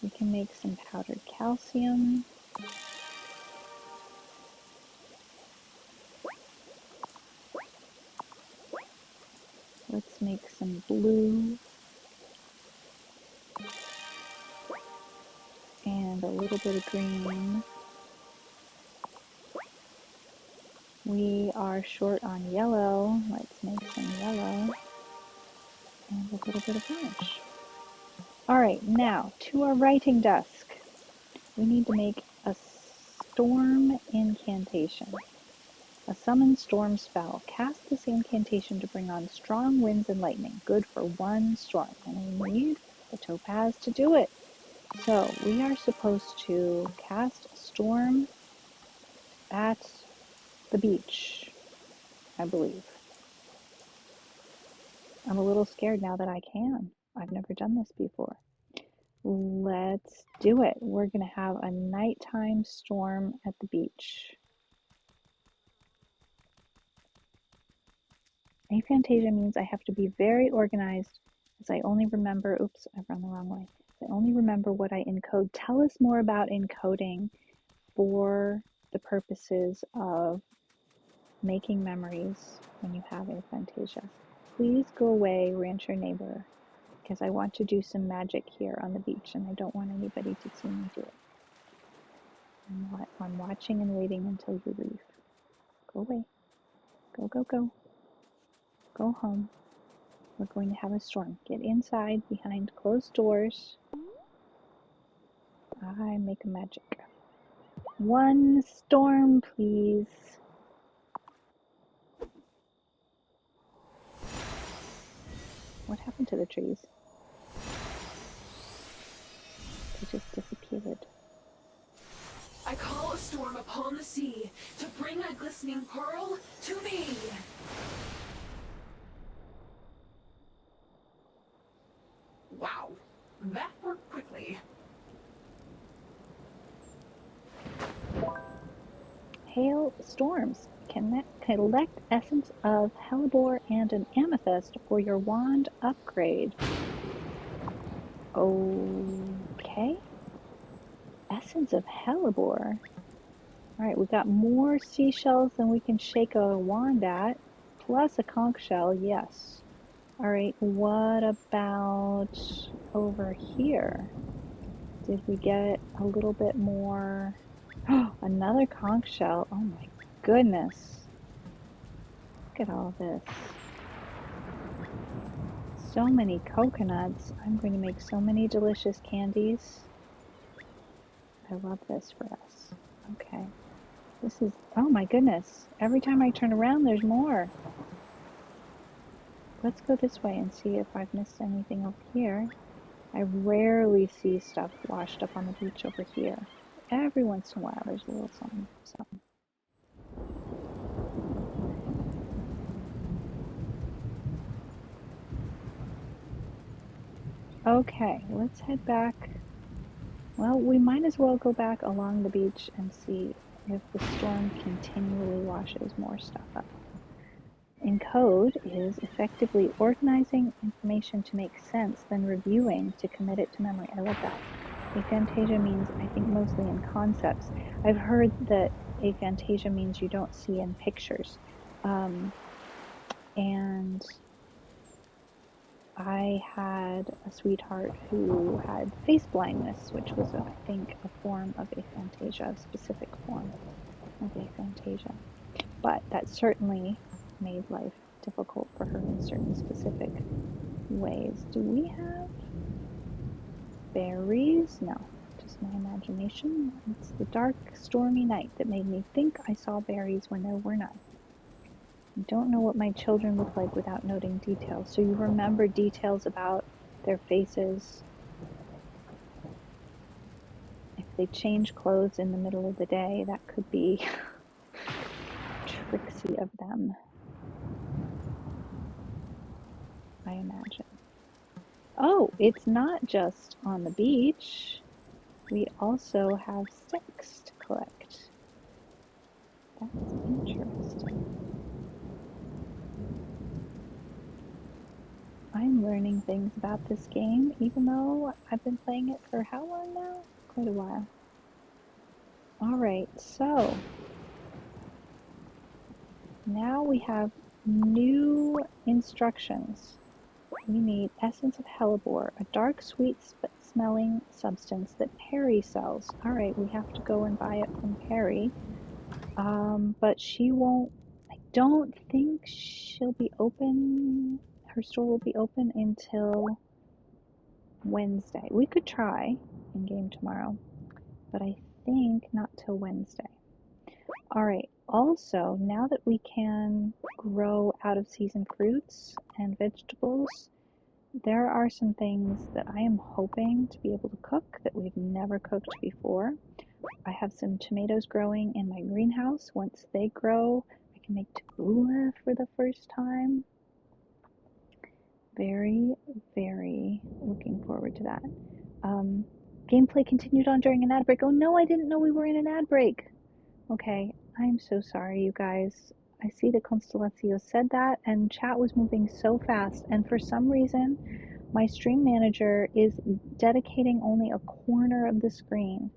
We can make some powdered calcium. Let's make some blue. And a little bit of green. We are short on yellow. Let's make some yellow. And a little bit of orange. Alright, now to our writing desk. We need to make a storm incantation. A summon storm spell. Cast this incantation to bring on strong winds and lightning. Good for one storm. And we need the topaz to do it. So we are supposed to cast a storm at the beach, I believe. I'm a little scared now that I can. I've never done this before. Let's do it. We're going to have a nighttime storm at the beach. Aphantasia means I have to be very organized as I only remember, oops, I've run the wrong way. I only remember what I encode. Tell us more about encoding for the purposes of making memories when you have aphantasia. Please go away, rancher neighbor, because I want to do some magic here on the beach and I don't want anybody to see me do it. I'm watching and waiting until you leave. Go away. Go. Go home. We're going to have a storm. Get inside behind closed doors. I make a magic. One storm, please. What happened to the trees? They just disappeared. I call a storm upon the sea to bring a glistening pearl to me. Wow, that worked quickly. Hail storms. Collect essence of hellebore and an amethyst for your wand upgrade. Okay. Essence of hellebore. Alright, we got more seashells than we can shake a wand at, plus a conch shell, yes. Alright, what about over here? Did we get a little bit more? Another conch shell. Oh my goodness. Look at all this. So many coconuts. I'm going to make so many delicious candies. I love this for us. Okay. This is, oh my goodness. Every time I turn around, there's more. Let's go this way and see if I've missed anything over here. I rarely see stuff washed up on the beach over here. Every once in a while, there's a little something. Okay, let's head back. Well, we might as well go back along the beach and see if the storm continually washes more stuff up. Encode is effectively organizing information to make sense, then reviewing to commit it to memory. I love that. Aphantasia means, I think, mostly in concepts. I've heard that aphantasia means you don't see in pictures. And I had a sweetheart who had face blindness, which was, I think, a form of aphantasia, a specific form of aphantasia. But that certainly made life difficult for her in certain specific ways. Do we have berries? No, just my imagination. It's the dark, stormy night that made me think I saw berries when there were none. I don't know what my children look like without noting details. So you remember details about their faces. If they change clothes in the middle of the day, that could be tricksy of them, I imagine. Oh, it's not just on the beach. We also have sticks to collect. That's interesting. I'm learning things about this game, even though I've been playing it for how long now? Quite a while. Alright, so now we have new instructions. We need essence of hellebore, a dark, sweet-smelling substance that Perry sells. Alright, we have to go and buy it from Perry. But she won't, I don't think she'll be open, her store will be open until Wednesday. We could try in game tomorrow, but I think not till Wednesday. Alright, also, now that we can grow out of season fruits and vegetables, there are some things that I am hoping to be able to cook that we've never cooked before. I have some tomatoes growing in my greenhouse. Once they grow, I can make tabbouleh for the first time. Very, very looking forward to that. Gameplay continued on during an ad break. Oh no, I didn't know we were in an ad break. Okay, I'm so sorry, you guys. I see that Constellatio said that, and chat was moving so fast, and for some reason, my stream manager is dedicating only a corner of the screen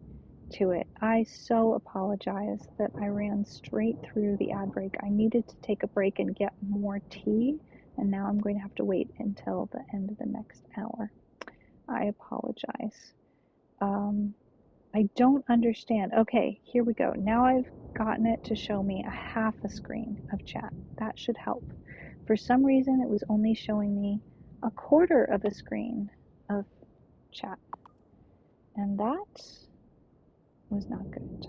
to it. I so apologize that I ran straight through the ad break. I needed to take a break and get more tea, and now I'm going to have to wait until the end of the next hour. I apologize. I don't understand. Okay, here we go. Now I've gotten it to show me a half a screen of chat. That should help. For some reason, it was only showing me a quarter of a screen of chat. And that was not good.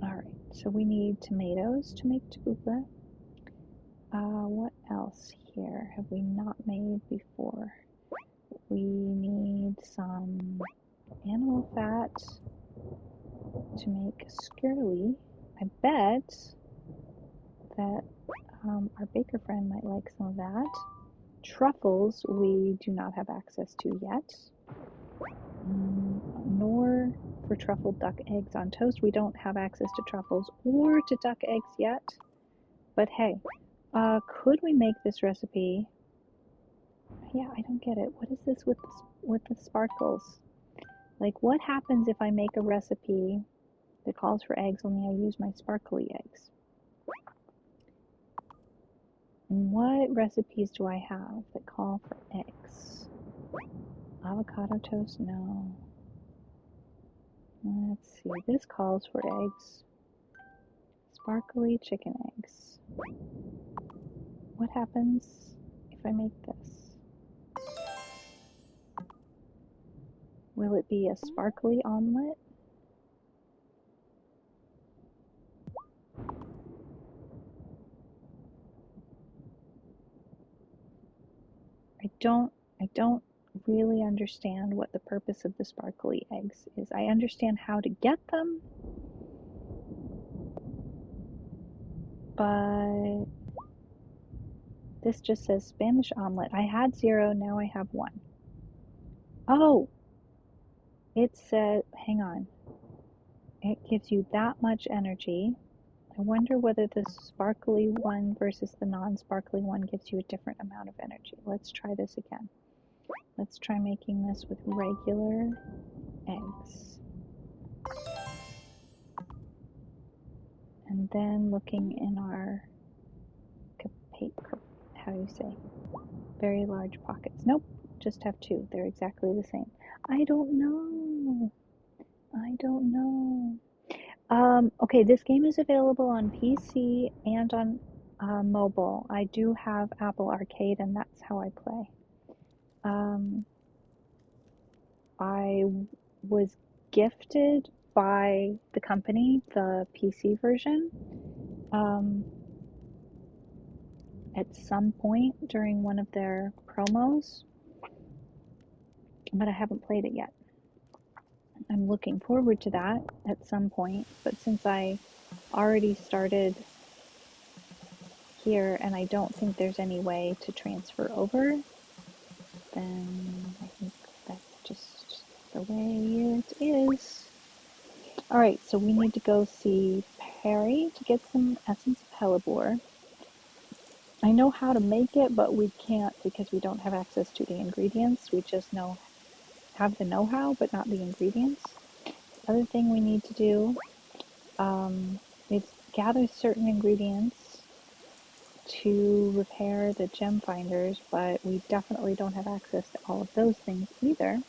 Alright, so we need tomatoes to make tabbouleh. What else here have we not made before? We need some animal fat to make skirly. I bet that our baker friend might like some of that. Truffles we do not have access to yet. Nor for truffled duck eggs on toast. We don't have access to truffles or to duck eggs yet. But hey, could we make this recipe? Yeah, I don't get it. What is this with the sparkles? Like, what happens if I make a recipe that calls for eggs, only I use my sparkly eggs? What recipes do I have that call for eggs? Avocado toast? No. Let's see. This calls for eggs. Sparkly chicken eggs. What happens if I make this? Will it be a sparkly omelet? I don't really understand what the purpose of the sparkly eggs is. I understand how to get them, but this just says Spanish omelet. I had 0, now I have 1. Oh, it said, hang on. It gives you that much energy. I wonder whether the sparkly one versus the non-sparkly one gives you a different amount of energy. Let's try this again. Let's try making this with regular eggs. And then looking in our, how do you say, very large pockets. Nope, just have 2. They're exactly the same. I don't know. I don't know. Okay, this game is available on PC and on mobile. I do have Apple Arcade, and that's how I play. I was gifted by the company the PC version. at some point during one of their promos, but I haven't played it yet. I'm looking forward to that at some point, but since I already started here and I don't think there's any way to transfer over, then I think that's just the way it is. Alright, so we need to go see Perry to get some Essence of Hellebore. I know how to make it, but we can't because we don't have access to the ingredients. We just have the know-how, but not the ingredients. The other thing we need to do is gather certain ingredients to repair the gem finders, but we definitely don't have access to all of those things either.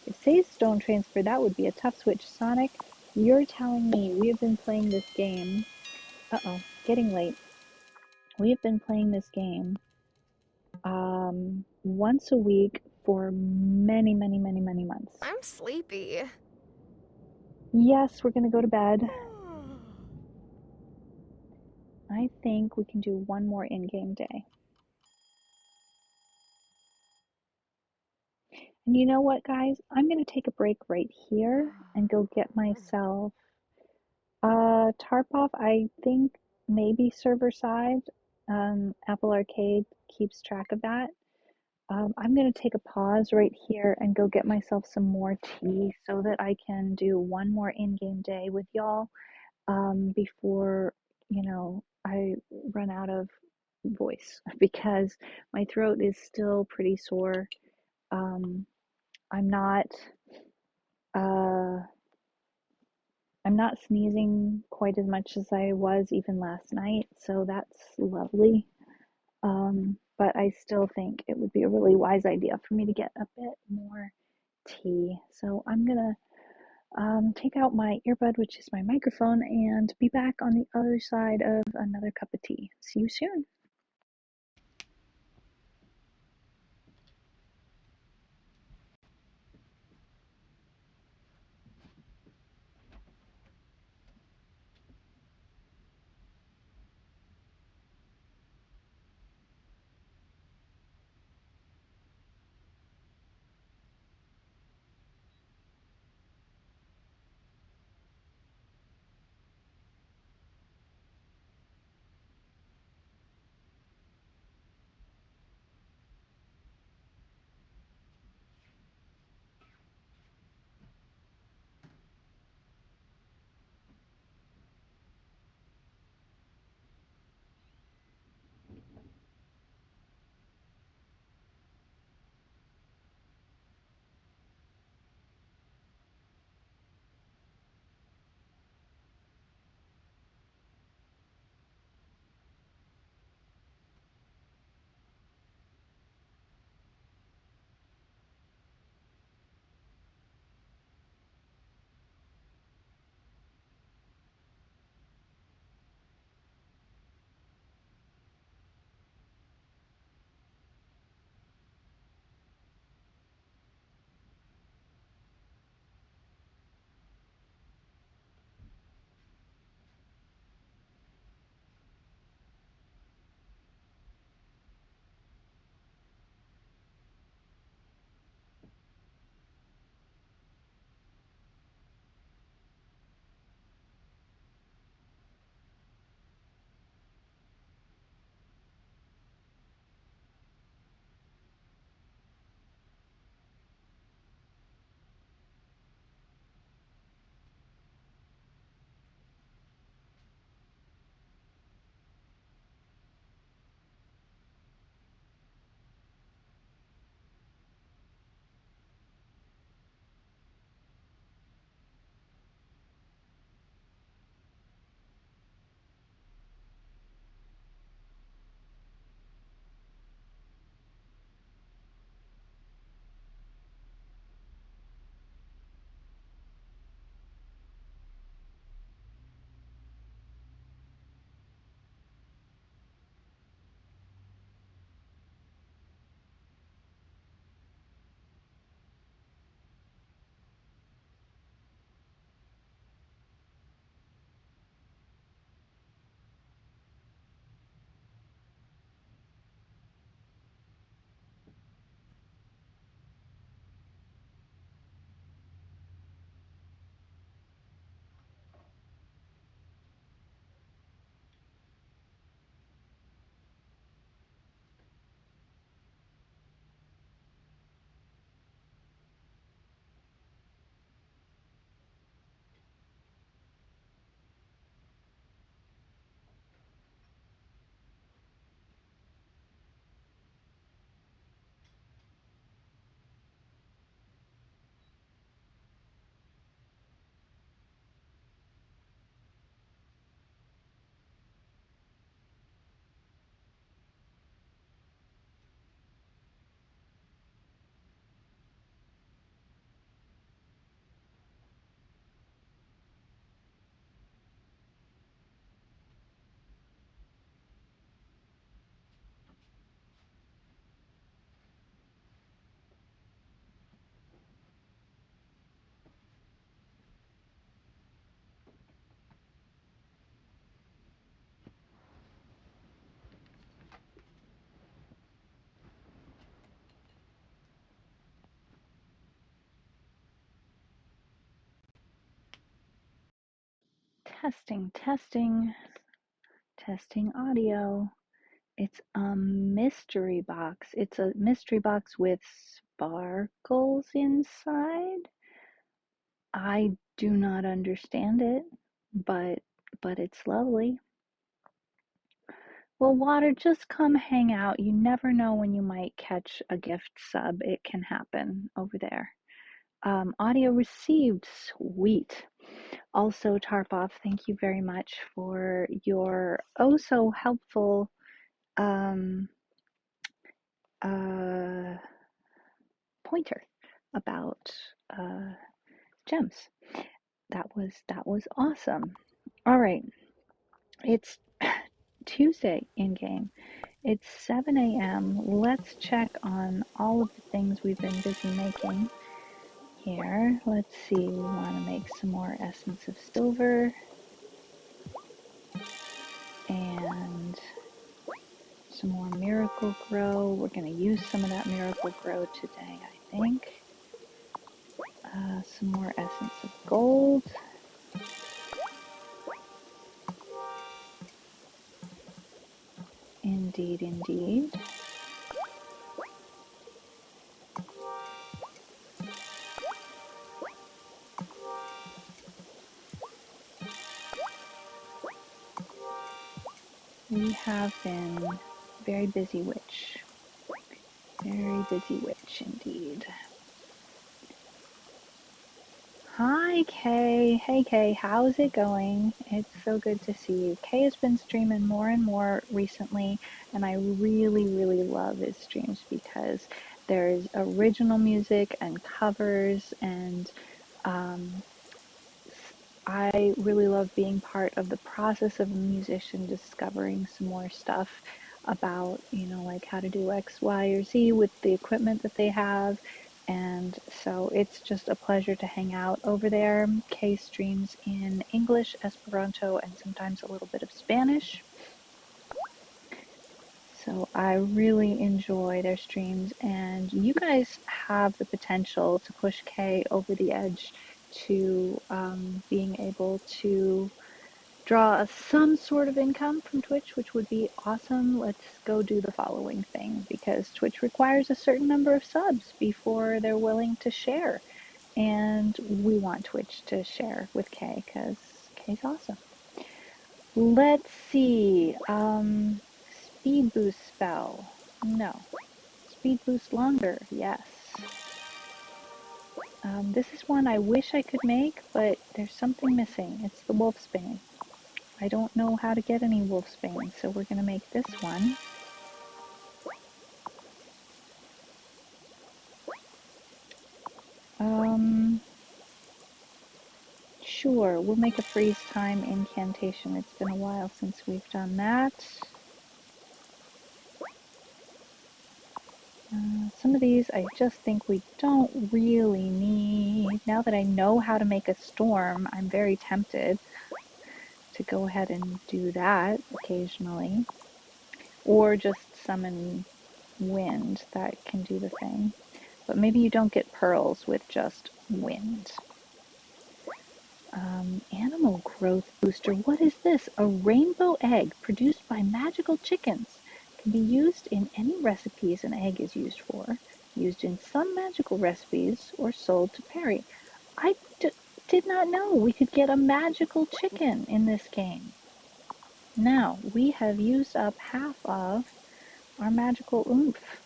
If save stone transfer, that would be a tough switch. Sonic, you're telling me we have been playing this game. Uh-oh, getting late. We have been playing this game once a week for many, many, many, many months. I'm sleepy. Yes, we're gonna go to bed. I think we can do one more in-game day. And you know what, guys? I'm gonna take a break right here and go get myself tarp off. I think maybe server side. Apple Arcade keeps track of that. I'm going to take a pause right here and go get myself some more tea so that I can do one more in-game day with y'all before, I run out of voice because my throat is still pretty sore. I'm not sneezing quite as much as I was even last night, so that's lovely. But I still think it would be a really wise idea for me to get a bit more tea. So I'm gonna take out my earbud, which is my microphone, and be back on the other side of another cup of tea. See you soon. Testing audio. It's a mystery box. It's a mystery box with sparkles inside. I do not understand it, but it's lovely. Well, Water, just come hang out. You never know when you might catch a gift sub. It can happen over there. Audio received. Sweet. Also, Tarpoff, thank you very much for your oh so helpful pointer about gems. That was awesome. All right, it's Tuesday in game. It's 7 a.m. Let's check on all of the things we've been busy making here. Let's see, we want to make some more Essence of Silver and some more Miracle Grow. We're going to use some of that Miracle Grow today, I think. Some more Essence of Gold. Indeed, indeed. We have been very busy witch. Very busy witch indeed. Hi Kay. Hey Kay, how's it going? It's so good to see you. Kay has been streaming more and more recently, and I really, really love his streams because there's original music and covers, and I really love being part of the process of a musician discovering some more stuff about, like how to do X, Y, or Z with the equipment that they have. And so it's just a pleasure to hang out over there. Kay streams in English, Esperanto, and sometimes a little bit of Spanish. So I really enjoy their streams, and you guys have the potential to push Kay over the edge to being able to draw some sort of income from Twitch, which would be awesome. Let's go do the following thing, because Twitch requires a certain number of subs before they're willing to share. And we want Twitch to share with Kay, because Kay's awesome. Let's see. Speed boost spell. No. Speed boost longer. Yes. This is one I wish I could make, but there's something missing. It's the Wolfsbane. I don't know how to get any Wolfsbane, so we're going to make this one. Sure, we'll make a freeze time incantation. It's been a while since we've done that. Some of these I just think we don't really need. Now that I know how to make a storm, I'm very tempted to go ahead and do that occasionally. Or just summon wind, that can do the thing. But maybe you don't get pearls with just wind. Animal growth booster. What is this? A rainbow egg produced by magical chickens. Can be used in any recipes an egg is used for, used in some magical recipes, or sold to parry. I did not know we could get a magical chicken in this game. Now, we have used up half of our magical oomph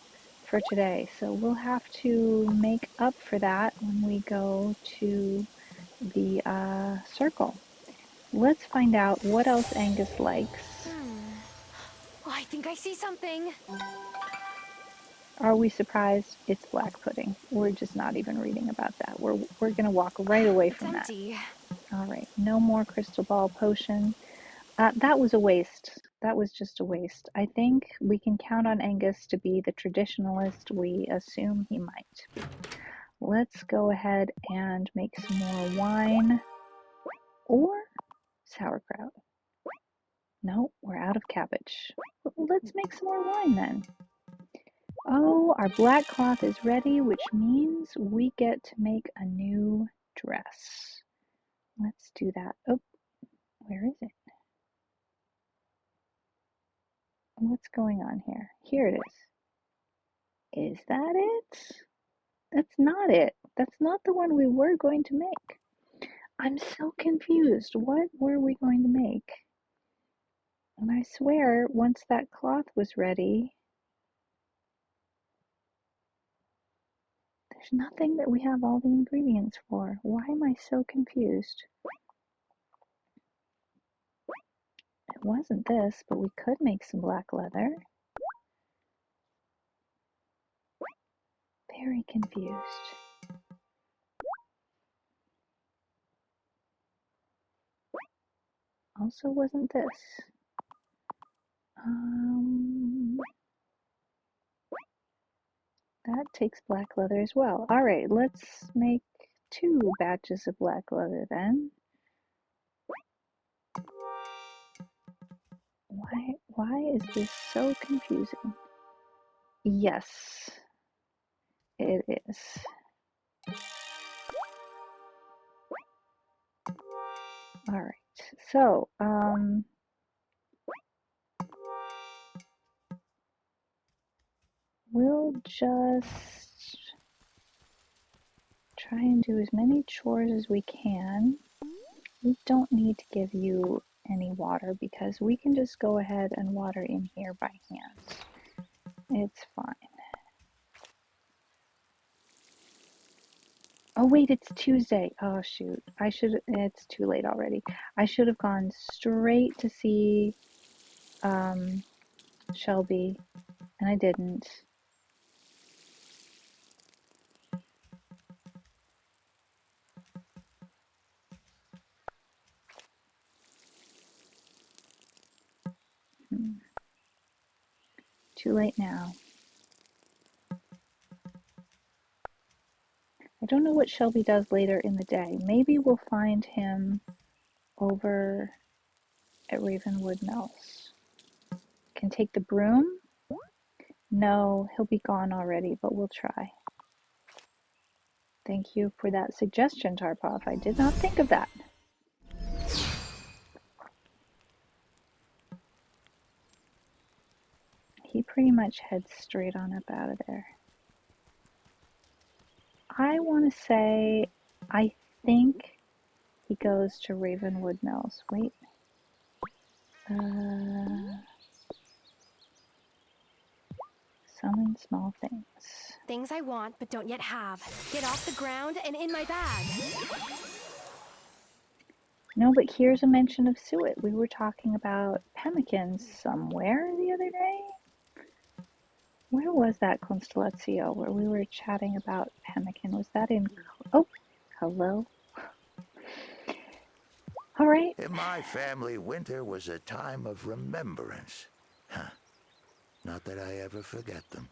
for today, so we'll have to make up for that when we go to the circle. Let's find out what else Angus likes. Oh, I think I see something. Are we surprised? It's black pudding. We're just not even reading about that. We're gonna walk right away from that. All right, no more crystal ball potion. That was a waste. That was just a waste. I think we can count on Angus to be the traditionalist we assume he might. Let's go ahead and make some more wine or sauerkraut. No, we're out of cabbage. Let's make some more wine then. Oh, our black cloth is ready, which means we get to make a new dress. Let's do that. Oh, Here it is. Is that it? That's not it. That's not the one we were going to make. I'm so confused. What were we going to make? And I swear, once that cloth was ready, there's nothing that we have all the ingredients for. Why am I so confused? It wasn't this, but we could make some black leather. Very confused. Also wasn't this. That takes black leather as well. All right, let's make 2 batches of black leather then. Why is this so confusing? Yes, it is. All right, so, we'll just try and do as many chores as we can. We don't need to give you any water because we can just go ahead and water in here by hand. It's fine. Oh wait, it's Tuesday. Oh shoot. It's too late already. I should have gone straight to see Shelby, and I didn't. Too late now. I don't know what Shelby does later in the day. Maybe we'll find him over at Ravenwood Mills. Can take the broom? No, he'll be gone already, but we'll try. Thank you for that suggestion, Tarpov. I did not think of that. He pretty much heads straight on up out of there. I want to say, I think he goes to Ravenwood Mills. Wait. Summon small things. Things I want but don't yet have. Get off the ground and in my bag. No, but here's a mention of suet. We were talking about pemmikins somewhere the other day. Where was that Constellatio where we were chatting about pemmican? Was that in... Oh, hello. All right. In my family, winter was a time of remembrance. Huh. Not that I ever forget them,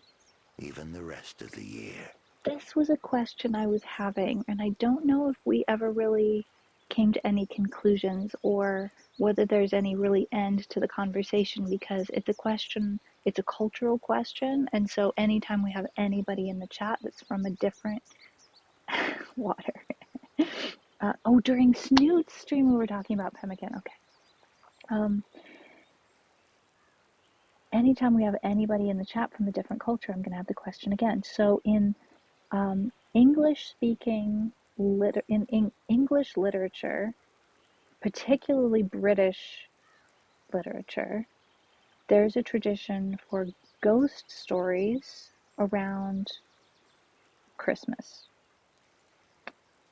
even the rest of the year. This was a question I was having, and I don't know if we ever really came to any conclusions or whether there's any really end to the conversation, because it's a question, it's a cultural question, and so anytime we have anybody in the chat that's from a different water. Oh, during Snoot's stream we were talking about pemmican. Okay. Anytime we have anybody in the chat from a different culture, I'm going to have the question again. So in English-speaking English literature, particularly British literature, there's a tradition for ghost stories around Christmas.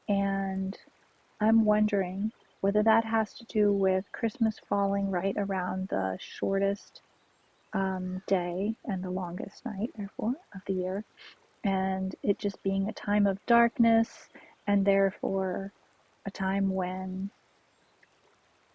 And I'm wondering whether that has to do with Christmas falling right around the shortest day and the longest night, therefore, of the year, and it just being a time of darkness and therefore a time when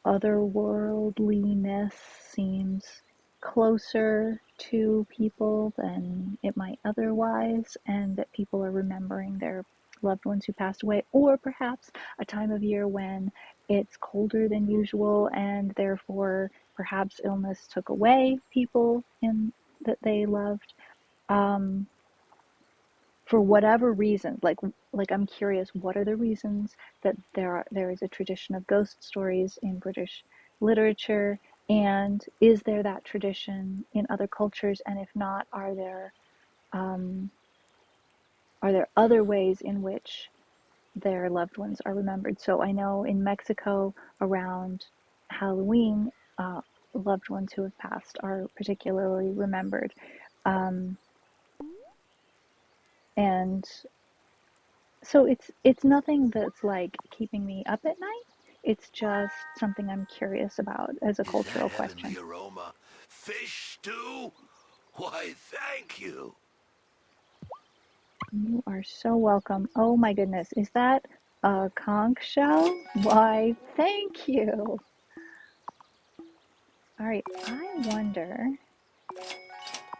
otherworldliness seems closer to people than it might otherwise, and that people are remembering their loved ones who passed away, or perhaps a time of year when it's colder than usual and therefore perhaps illness took away people that they loved. For whatever reason, like I'm curious, what are the reasons that there is a tradition of ghost stories in British literature, And is there that tradition in other cultures? And if not, um, are there other ways in which their loved ones are remembered? So I know in Mexico around Halloween, loved ones who have passed are particularly remembered. And so it's nothing that's like keeping me up at night. It's just something I'm curious about as a Is that cultural heavenly question. aroma fish stew? Why, thank you. You are so welcome. Oh my goodness, is that a conch shell? Why, thank you. All right, I wonder,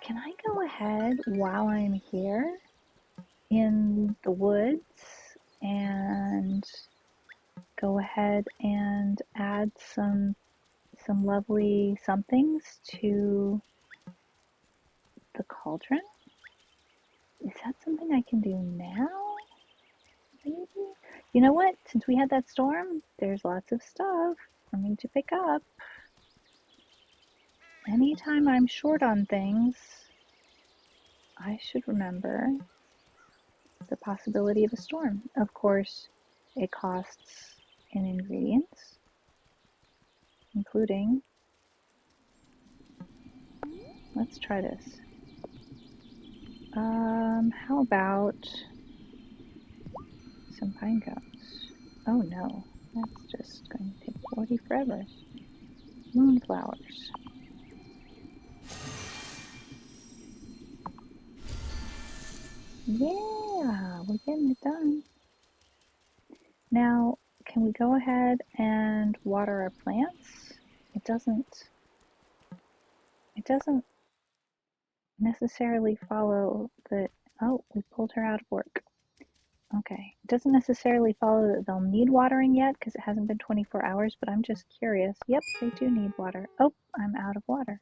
can I go ahead while I'm here in the woods and go ahead and add some lovely somethings to the cauldron? Is that something I can do now? Maybe? You know what? Since we had that storm, there's lots of stuff for me to pick up. Anytime I'm short on things, I should remember the possibility of a storm. Of course, it costs in ingredients, including, let's try this. How about some pine cones? Oh no, that's just going to take 40 forever. Moonflowers. Yeah, we're getting it done. Now, can we go ahead and water our plants? It doesn't necessarily follow that. Oh, we pulled her out of work. Okay. It doesn't necessarily follow that they'll need watering yet because it hasn't been 24 hours, but I'm just curious. Yep, they do need water. Oh, I'm out of water.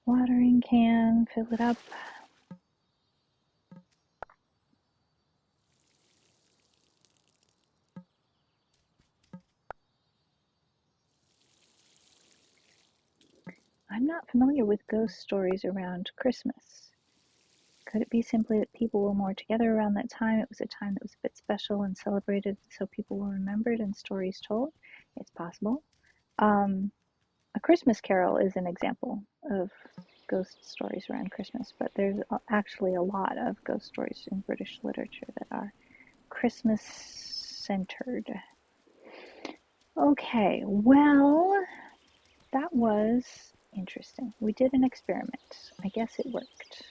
Watering can, fill it up. I'm not familiar with ghost stories around Christmas. Could it be simply that people were more together around that time? It was a time that was a bit special and celebrated, so people were remembered and stories told. It's possible. A Christmas Carol is an example of ghost stories around Christmas, but there's actually a lot of ghost stories in British literature that are Christmas centered. Okay, well, that was interesting. We did an experiment. I guess it worked.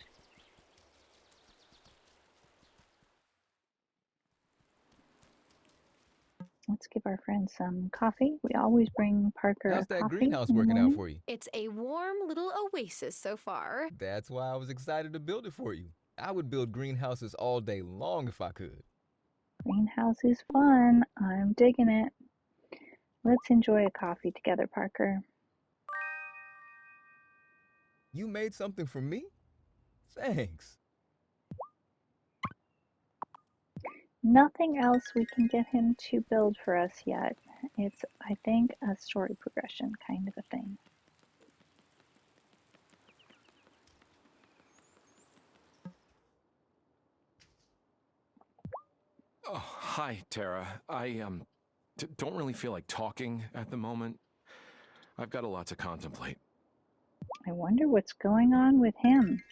Let's give our friends some coffee. We always bring Parker How's a that coffee greenhouse in the working out morning. for you? It's a warm little oasis so far. That's why I was excited to build it for you. I would build greenhouses all day long if I could. Greenhouse is fun. I'm digging it. Let's enjoy a coffee together, Parker. You made something for me? Thanks. Nothing else we can get him to build for us yet. It's, I think, a story progression kind of a thing. Oh, hi, Tara. I don't really feel like talking at the moment. I've got a lot to contemplate. I wonder what's going on with him.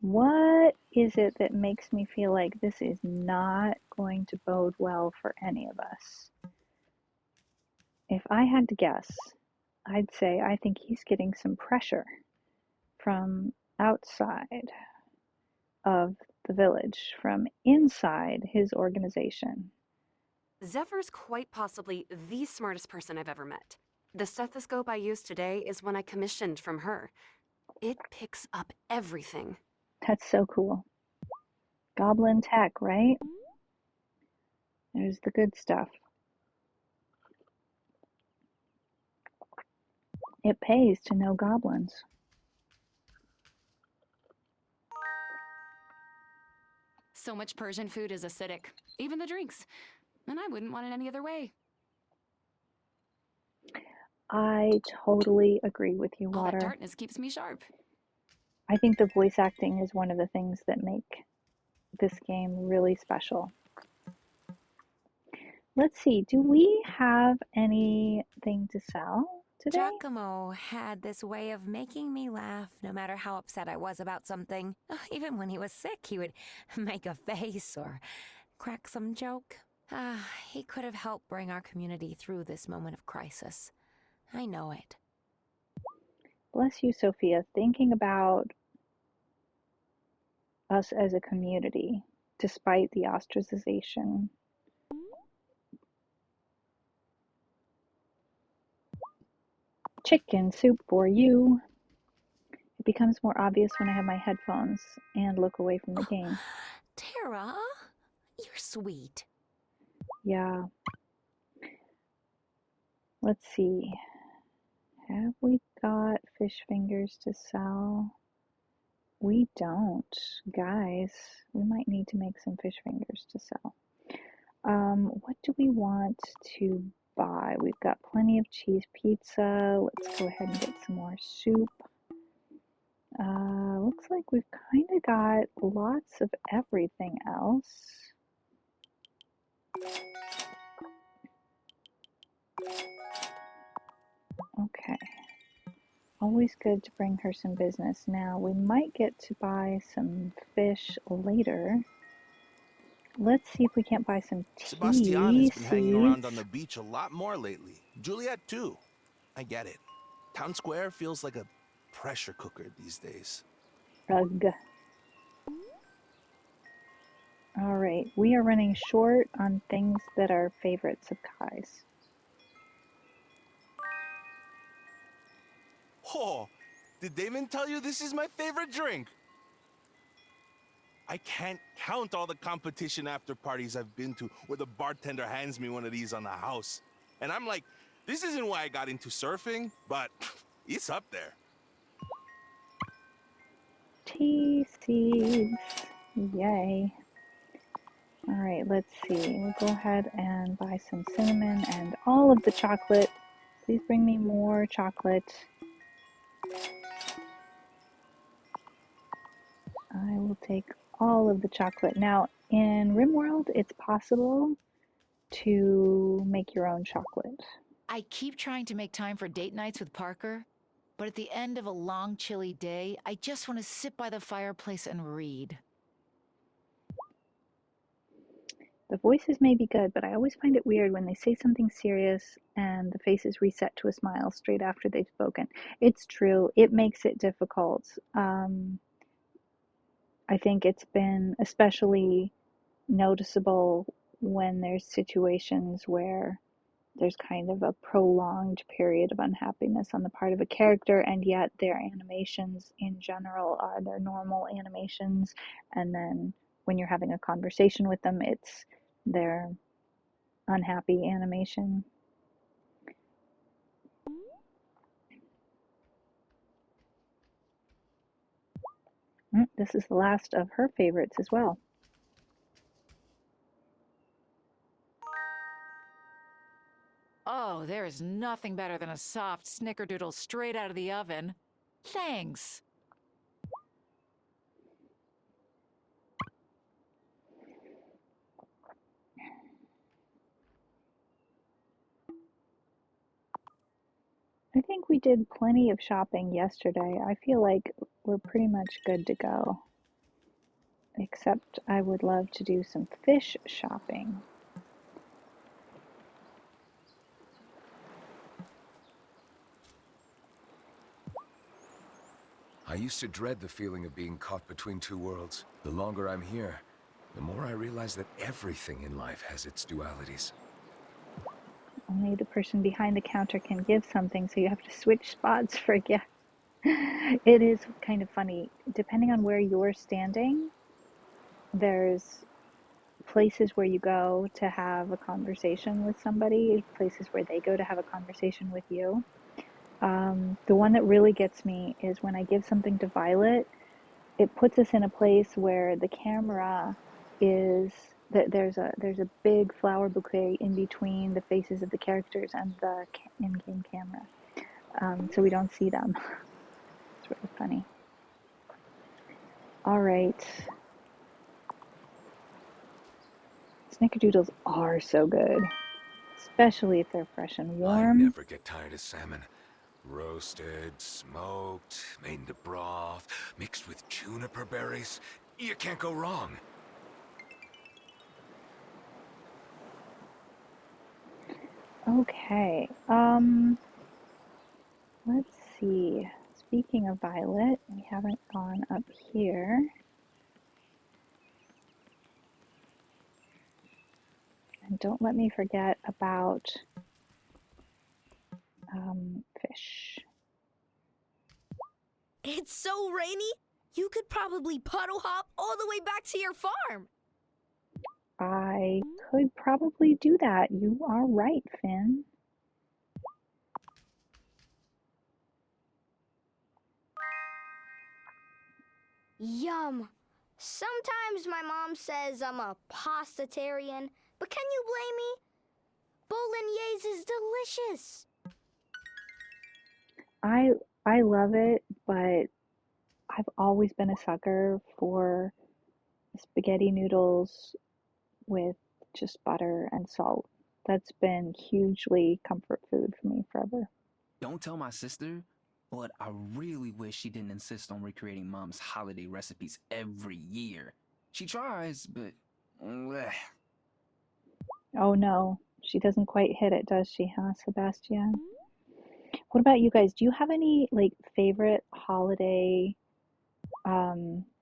What is it that makes me feel like this is not going to bode well for any of us? If I had to guess, I'd say I think he's getting some pressure from outside of the village, from inside his organization. Zephyr's quite possibly the smartest person I've ever met. The stethoscope I used today is one I commissioned from her. It picks up everything. That's so cool. Goblin tech, right? There's the good stuff. It pays to know goblins. So much Persian food is acidic, even the drinks. And I wouldn't want it any other way. I totally agree with you, All that Water. darkness keeps me sharp. I think the voice acting is one of the things that make this game really special. Let's see, do we have anything to sell today? Giacomo had this way of making me laugh no matter how upset I was about something. Even when he was sick, he would make a face or crack some joke. He could have helped bring our community through this moment of crisis. I know it. Bless you, Sophia, thinking about us as a community, despite the ostracization. Chicken soup for you. It becomes more obvious when I have my headphones and look away from the game. Tara, you're sweet. Yeah. Let's see. Have we got fish fingers to sell? We don't. Guys, we might need to make some fish fingers to sell. What do we want to buy? We've got plenty of cheese pizza. Let's go ahead and get some more soup. Looks like we've kind of got lots of everything else. Okay. Always good to bring her some business. Now, we might get to buy some fish later. Let's see if we can't buy some Sebastian tea has been hanging around on seeds. the beach a lot more lately. Juliet, too. I get it. Town Square feels like a pressure cooker these days. Ugh. All right, we are running short on things that are favorites of Kai's. Oh, did Damon tell you this is my favorite drink? I can't count all the competition after parties I've been to where the bartender hands me one of these on the house. And I'm like, this isn't why I got into surfing, but it's up there. Tea seeds. Yay. All right, let's see. We'll go ahead and buy some cinnamon and all of the chocolate. Please bring me more chocolate. I will take all of the chocolate. Now, in RimWorld, it's possible to make your own chocolate. I keep trying to make time for date nights with Parker, but at the end of a long, chilly day, I just want to sit by the fireplace and read. The voices may be good, but I always find it weird when they say something serious and the faces reset to a smile straight after they've spoken. It's true. It makes it difficult. I think it's been especially noticeable when there's situations where there's kind of a prolonged period of unhappiness on the part of a character, and yet their animations in general are their normal animations, and then when you're having a conversation with them, it's their unhappy animation. This is the last of her favorites as well. Oh, there is nothing better than a soft snickerdoodle straight out of the oven. Thanks. I think we did plenty of shopping yesterday. I feel like we're pretty much good to go. Except I would love to do some fish shopping. I used to dread the feeling of being caught between two worlds. The longer I'm here, the more I realize that everything in life has its dualities. Only the person behind the counter can give something, so you have to switch spots for a gift. It is kind of funny. Depending on where you're standing, there's places where you go to have a conversation with somebody, places where they go to have a conversation with you. The one that really gets me is when I give something to Violet, it puts us in a place where the camera is that there's a big flower bouquet in between the faces of the characters and the in-game camera. so we don't see them. It's really funny. All right. Snickerdoodles are so good, especially if they're fresh and I warm. never get tired of salmon. Roasted, smoked, made into broth, mixed with juniper berries. You can't go wrong. Okay. Let's see. Speaking of Violet, we haven't gone up here. And don't let me forget about fish. It's so rainy, you could probably puddle hop all the way back to your farm. I could probably do that. You are right, Finn. Yum. Sometimes my mom says I'm a pastatarian, but can you blame me? Bolognese is delicious. I love it, but I've always been a sucker for spaghetti noodles with just butter and salt. That's been hugely comfort food for me forever. Don't tell my sister, but I really wish she didn't insist on recreating Mom's holiday recipes every year. She tries, but... bleh. Oh no, she doesn't quite hit it, does she, huh, Sebastian? What about you guys? Do you have any like favorite holiday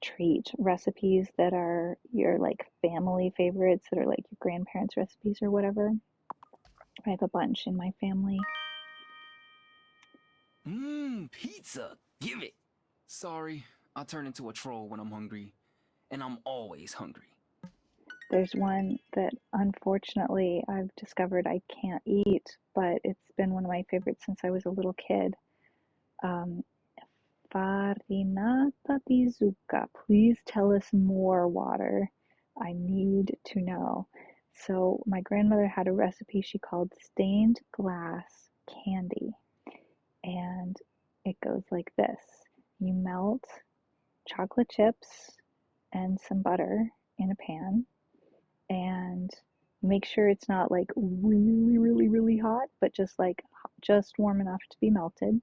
treat recipes that are your like family favorites that are like your grandparents' recipes or whatever? I have a bunch in my family. Pizza! Give it! Sorry, I turn into a troll when I'm hungry. And I'm always hungry. There's one that unfortunately I've discovered I can't eat, but it's been one of my favorites since I was a little kid. Um, Farinata di zucca. Please tell us more, Water. I need to know. So my grandmother had a recipe she called stained glass candy. And it goes like this. You melt chocolate chips and some butter in a pan and make sure it's not like really hot, but just warm enough to be melted.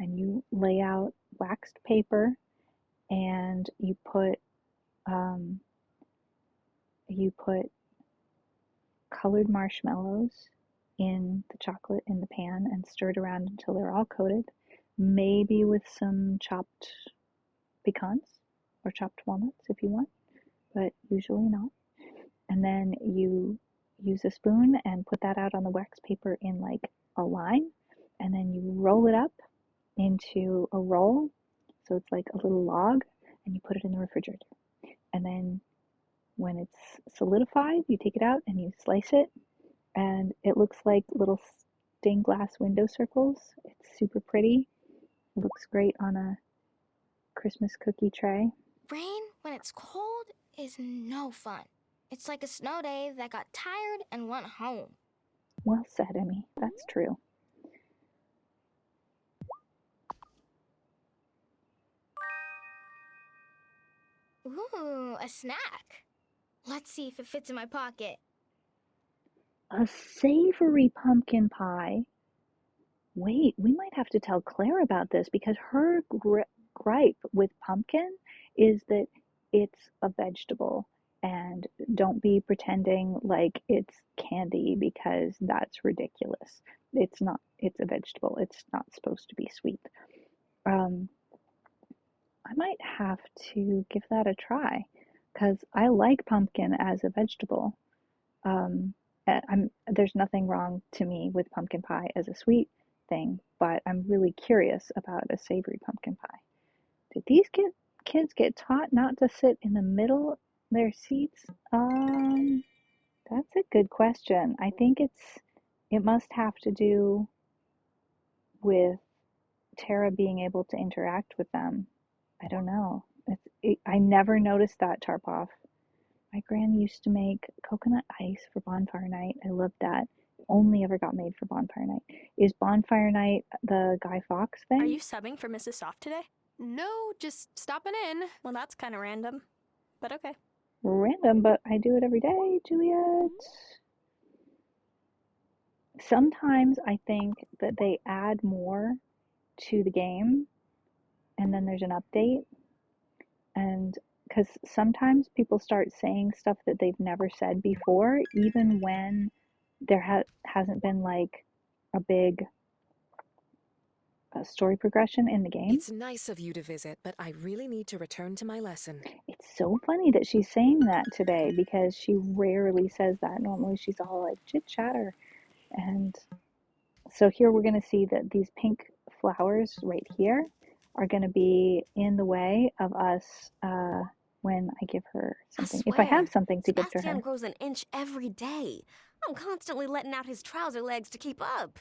And you lay out waxed paper and you put colored marshmallows in the chocolate in the pan and stir it around until they're all coated, maybe with some chopped pecans or chopped walnuts if you want, but usually not. And then you use a spoon and put that out on the wax paper in like a line, and then you roll it up into a roll, so it's like a little log, and you put it in the refrigerator. And then when it's solidified, you take it out and you slice it, and it looks like little stained glass window circles. It's super pretty. It looks great on a Christmas cookie tray. Rain, when it's cold, is no fun. It's like a snow day that got tired and went home. Well said, Emmy. That's true. Ooh, a snack. Let's see if it fits in my pocket. A savory pumpkin pie. Wait, we might have to tell Claire about this because her gripe with pumpkin is that it's a vegetable. And don't be pretending like it's candy because that's ridiculous. It's not, it's a vegetable. It's not supposed to be sweet. Um, I might have to give that a try because I like pumpkin as a vegetable. There's nothing wrong to me with pumpkin pie as a sweet thing, but I'm really curious about a savory pumpkin pie. Did these kids get taught not to sit in the middle of their seats? That's a good question. I think it must have to do with Tara being able to interact with them. I don't know. I never noticed that, Tarpoff. My gran used to make coconut ice for bonfire night. I loved that. only ever got made for Bonfire Night. Is Bonfire Night the Guy Fawkes thing? Are you subbing for Mrs. Soft today? No, just stopping in. Well, that's kind of random, but okay. Random, but I do it every day, Juliet. Sometimes I think that they add more to the game and then there's an update. And because sometimes people start saying stuff that they've never said before, even when there hasn't been like a big story progression in the game. It's nice of you to visit, but I really need to return to my lesson. It's so funny that she's saying that today because she rarely says that. Normally she's all like chit chatter. And so here we're going to see that these pink flowers right here are going to be in the way of us when I give her something. If I have something to give to her. Sebastian grows an inch every day. I'm constantly letting out his trouser legs to keep up.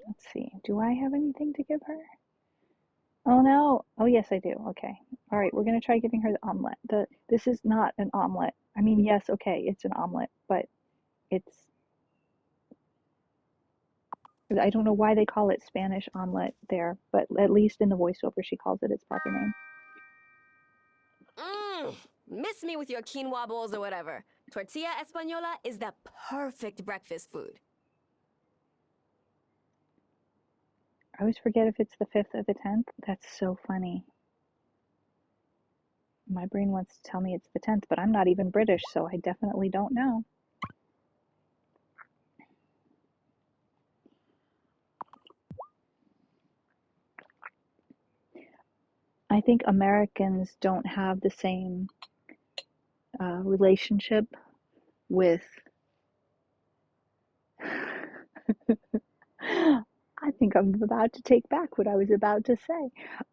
Let's see. Do I have anything to give her? Oh no. Oh yes, I do. Okay. All right, we're going to try giving her the omelet. This is not an omelet. I mean, yes, okay, it's an omelet, but I don't know why they call it Spanish omelet there, but at least in the voiceover she calls it its proper name. Miss me with your quinoa bowls or whatever. Tortilla española is the perfect breakfast food. I always forget if it's the 5th or the 10th. That's so funny. My brain wants to tell me it's the 10th, but I'm not even British, so I definitely don't know. I think Americans don't have the same relationship with I think I'm about to take back what I was about to say.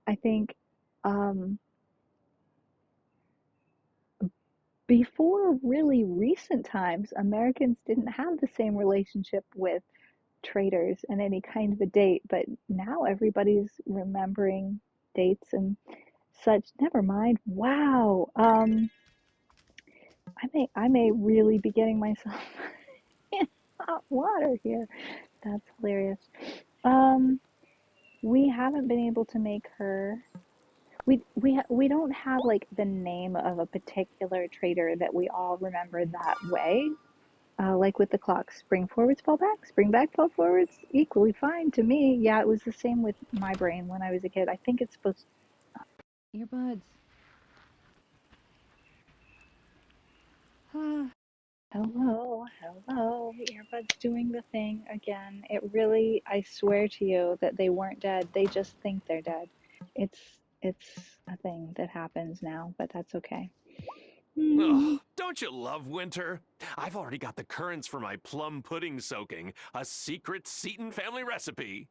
I think before really recent times, Americans didn't have the same relationship with traders and any kind of a date, but now everybody's remembering dates and such. Never mind. Wow. I may really be getting myself in hot water here. That's hilarious. We haven't been able to make her. We don't have like the name of a particular trader that we all remember that way. Like with the clocks, spring forwards, fall back, spring back, fall forwards, equally fine to me. Yeah, it was the same with my brain when I was a kid. I think it's supposed to... Earbuds. Hello, hello. Earbuds doing the thing again. It really, I swear to you that they weren't dead. They just think they're dead. It's a thing that happens now, but that's okay. Oh, don't you love winter? I've already got the currants for my plum pudding soaking, a secret Seton family recipe.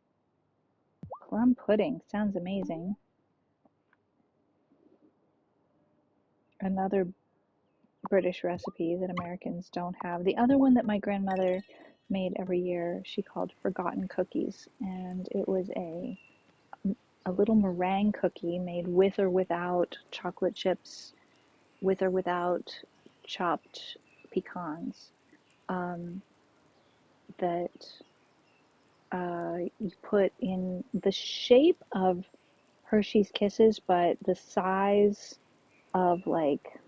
Plum pudding sounds amazing. Another British recipe that Americans don't have. The other one that my grandmother made every year, she called forgotten cookies, and it was a little meringue cookie made with or without chocolate chips, with or without chopped pecans, that you put in the shape of Hershey's Kisses, but the size of like,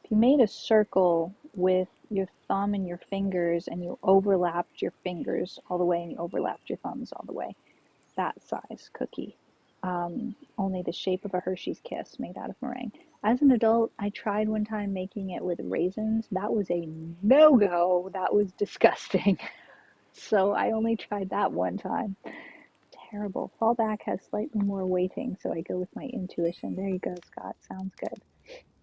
if you made a circle with your thumb and your fingers and you overlapped your fingers all the way and you overlapped your thumbs all the way, that size cookie. Only the shape of a Hershey's Kiss made out of meringue. As an adult, I tried one time making it with raisins. That was a no-go. That was disgusting. So I only tried that one time. Terrible. Fallback has slightly more weighting, so I go with my intuition. There you go, Scott. Sounds good.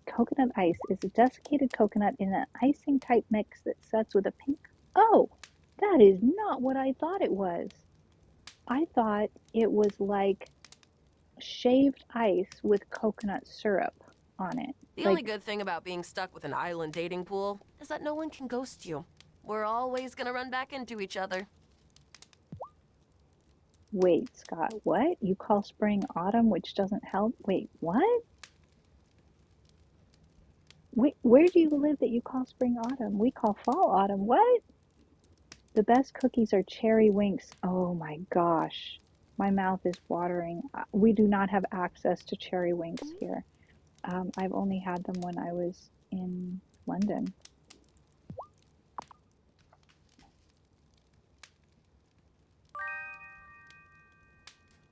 Coconut ice is a desiccated coconut in an icing type mix that sets with a pink. Oh, that is not what I thought it was. I thought it was like shaved ice with coconut syrup on it. The only good thing about being stuck with an island dating pool is that no one can ghost you. We're always gonna run back into each other. Wait, Scott, what? You call spring autumn, which doesn't help? Wait, what? Wait, where do you live that you call spring autumn? We call fall autumn. What? The best cookies are cherry winks. Oh my gosh. My mouth is watering. We do not have access to cherry winks here. I've only had them when I was in London.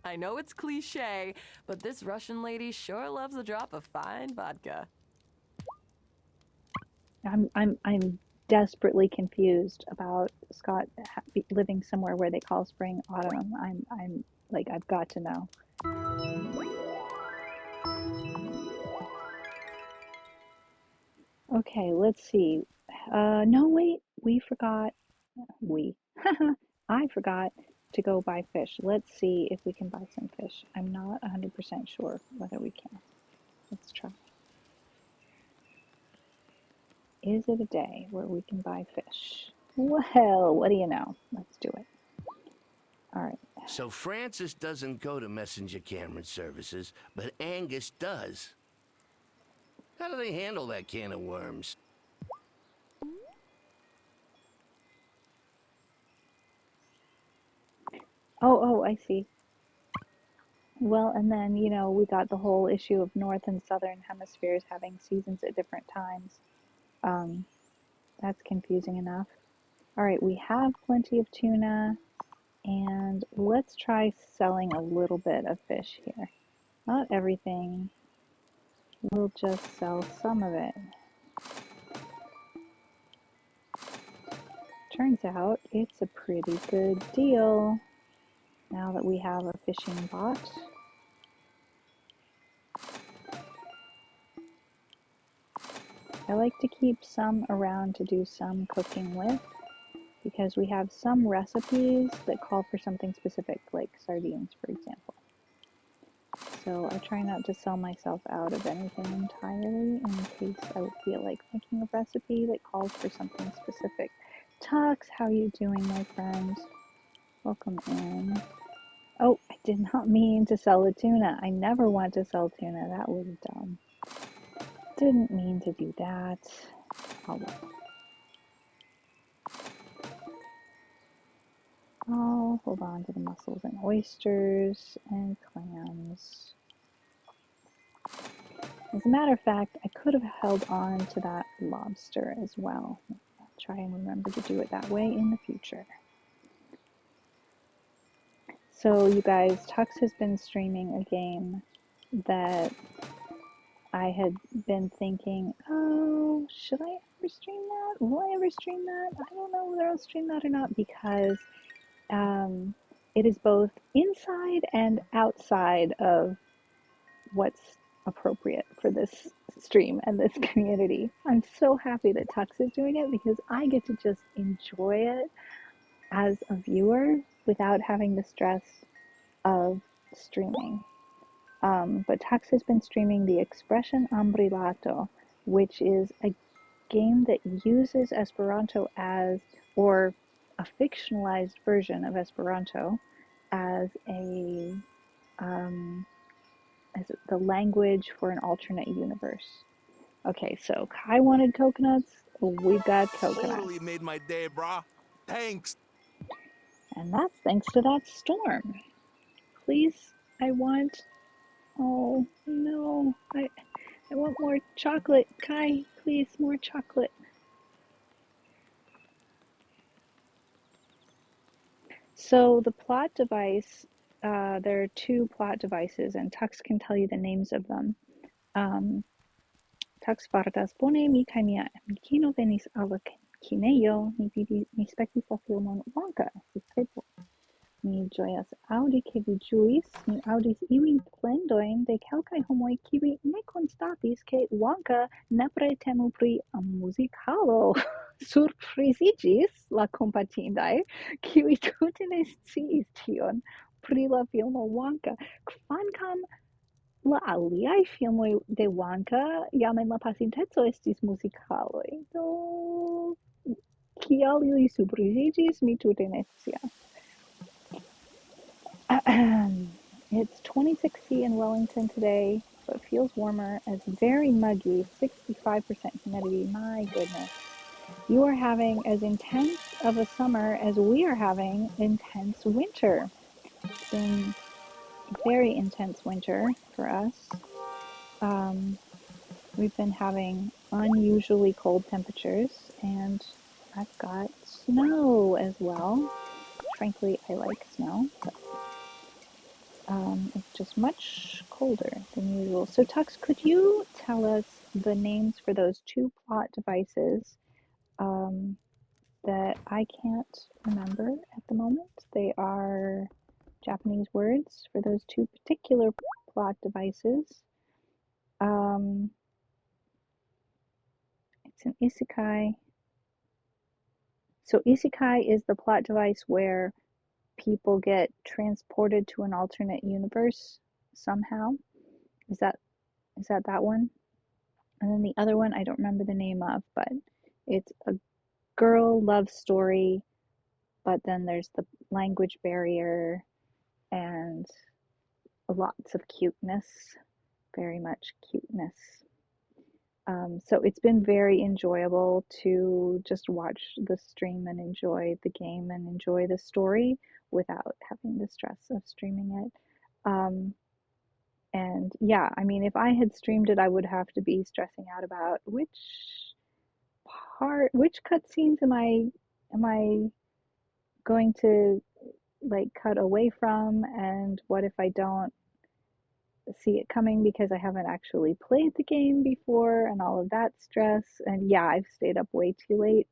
I know it's cliche, but this Russian lady sure loves a drop of fine vodka. I'm desperately confused about Scott living somewhere where they call spring autumn. I'm like, I've got to know. Okay, let's see. No, wait, we forgot. I forgot to go buy fish. Let's see if we can buy some fish. I'm not 100% sure whether we can. Let's try. Is it a day where we can buy fish? Well, what do you know? Let's do it. All right. So Francis doesn't go to messenger camera services, but Angus does. How do they handle that can of worms? Oh, I see. Well, and then, you know, we got the whole issue of North and Southern hemispheres having seasons at different times. That's confusing enough. All right, we have plenty of tuna, and let's try selling a little bit of fish here. Not everything. We'll just sell some of it. Turns out it's a pretty good deal now that we have a fishing bot. I like to keep some around to do some cooking with, because we have some recipes that call for something specific, like sardines, for example. So I try not to sell myself out of anything entirely in case I would feel like making a recipe that calls for something specific. Tux, how you doing, my friend? Welcome in. Oh, I did not mean to sell the tuna. I never want to sell tuna. That was dumb. Didn't mean to do that. Oh well. I'll hold on to the mussels and oysters and clams. As a matter of fact, I could have held on to that lobster as well. I'll try and remember to do it that way in the future. So you guys, Tux has been streaming a game that I had been thinking, oh, should I ever stream that? Will I ever stream that? I don't know whether I'll stream that or not, because it is both inside and outside of what's appropriate for this stream and this community. I'm so happy that Tux is doing it, because I get to just enjoy it as a viewer without having the stress of streaming. But Tux has been streaming the Expression Ambrilato, which is a game that uses Esperanto as, or a fictionalized version of Esperanto, as a as the language for an alternate universe. Okay, so Kai wanted coconuts. We've got coconuts. Totally made my day, brah. Thanks. And that's thanks to that storm. Please, I want... Oh, no. I want more chocolate. Kai, please, more chocolate. So the plot device, there are two plot devices, and Tux can tell you the names of them. Tux fartas bone mi kaj mia amikino venis al la kinejo, mi spektis la filmon Wonka, estis tre bona. Mi ĝojas aŭdi ke vi ĝuis. Mi aŭdis iujn plendojn de kelkaj homoj kiuj ne konstatis ke Wonka nepre temu pri muzikalo. Surpriziĝis la kompatindaj, kiuj tute ne sciis tion pri la filmo Wonka, kvankam la aliaj filmoj de Wonka jam en la pasinteco estis muzikaloj. Do kial ili surpriziĝis, mi tute ne scias. It's 26C in Wellington today. but feels warmer as very muggy, 65% humidity. My goodness. You are having as intense of a summer as we are having intense winter. It's been a very intense winter for us. We've been having unusually cold temperatures, and I've got snow as well. Frankly, I like snow, but it's just much colder than usual. So Tux, could you tell us the names for those two plot devices that I can't remember at the moment? They are Japanese words for those two particular plot devices. It's an isekai. So isekai is the plot device where people get transported to an alternate universe somehow. Is that that one? And then the other one I don't remember the name of, but it's a girl love story, but then there's the language barrier and lots of cuteness, very much cuteness. So it's been very enjoyable to just watch the stream and enjoy the game and enjoy the story without having the stress of streaming it. And yeah, I mean, if I had streamed it, I would have to be stressing out about which cutscenes am I going to like cut away from, and what if I don't see it coming because I haven't actually played the game before, and all of that stress. And yeah, I've stayed up way too late.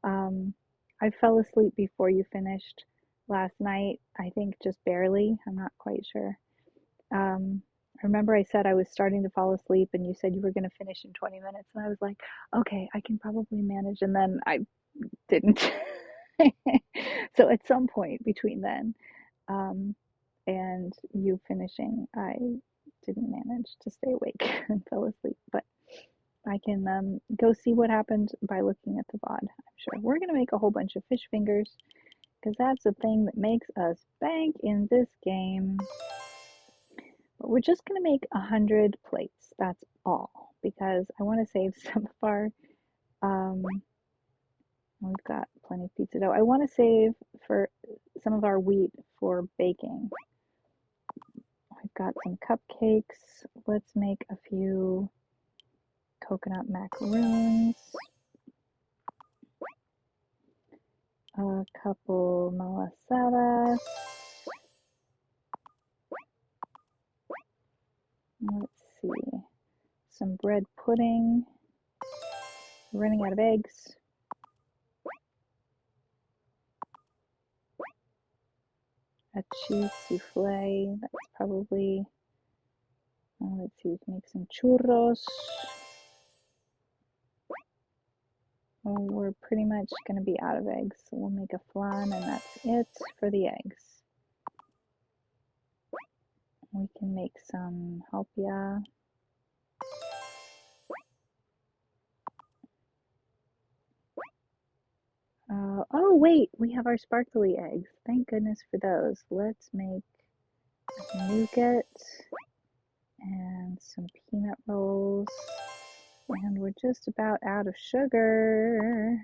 I fell asleep before you finished last night. I think just barely. I'm not quite sure. I remember I said I was starting to fall asleep, and you said you were going to finish in 20 minutes, and I was like, okay, I can probably manage, and then I didn't. So at some point between then and you finishing, I didn't manage to stay awake and fell asleep, but I can go see what happened by looking at the VOD, I'm sure. We're going to make a whole bunch of fish fingers because that's the thing that makes us bank in this game. But we're just going to make 100 plates, that's all, because I want to save some of our, we've got plenty of pizza dough. I want to save for some of our wheat for baking. I've got some cupcakes. Let's make a few coconut macaroons, a couple malasadas. Let's see, some bread pudding. We're running out of eggs. A cheese souffle. That's probably, let's see, we can make some churros. Well, we're pretty much going to be out of eggs, so we'll make a flan, and that's it for the eggs. We can make some halpia. Oh wait, we have our sparkly eggs. Thank goodness for those. Let's make nougat and some peanut rolls. And we're just about out of sugar.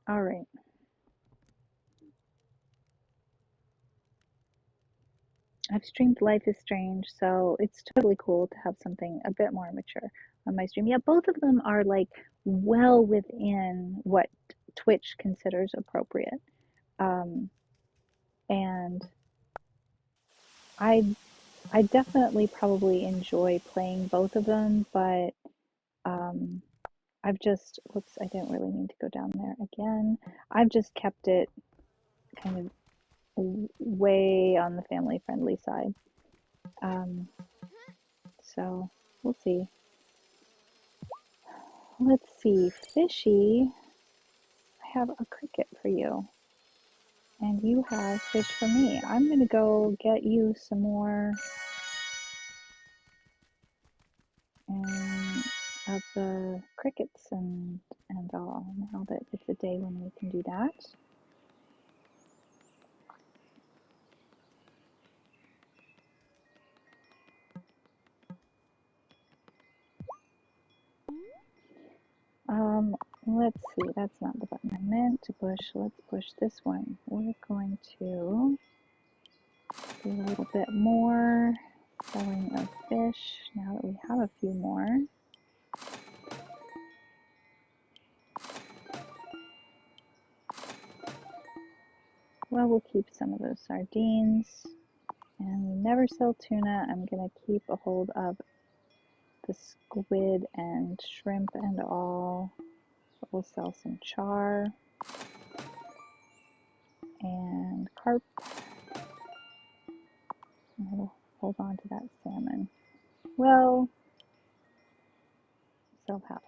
All right. I've streamed Life is Strange, so it's totally cool to have something a bit more mature on my stream. Yeah, both of them are like well within what Twitch considers appropriate. And I definitely probably enjoy playing both of them, but I've just, whoops, I didn't really mean to go down there again. I've just kept it kind of way on the family friendly side. So we'll see. Let's see, Fishy, I have a cricket for you. And you have fish for me. I'm gonna go get you some more of the crickets and all, now that it's a day when we can do that. Let's see, that's not the button I meant to push. Let's push this one. We're going to do a little bit more selling of fish now that we have a few more. Well, we'll keep some of those sardines. And we never sell tuna. I'm going to keep a hold of the squid and shrimp and all. We'll sell some char and carp. And we'll hold on to that salmon. Well, sell half.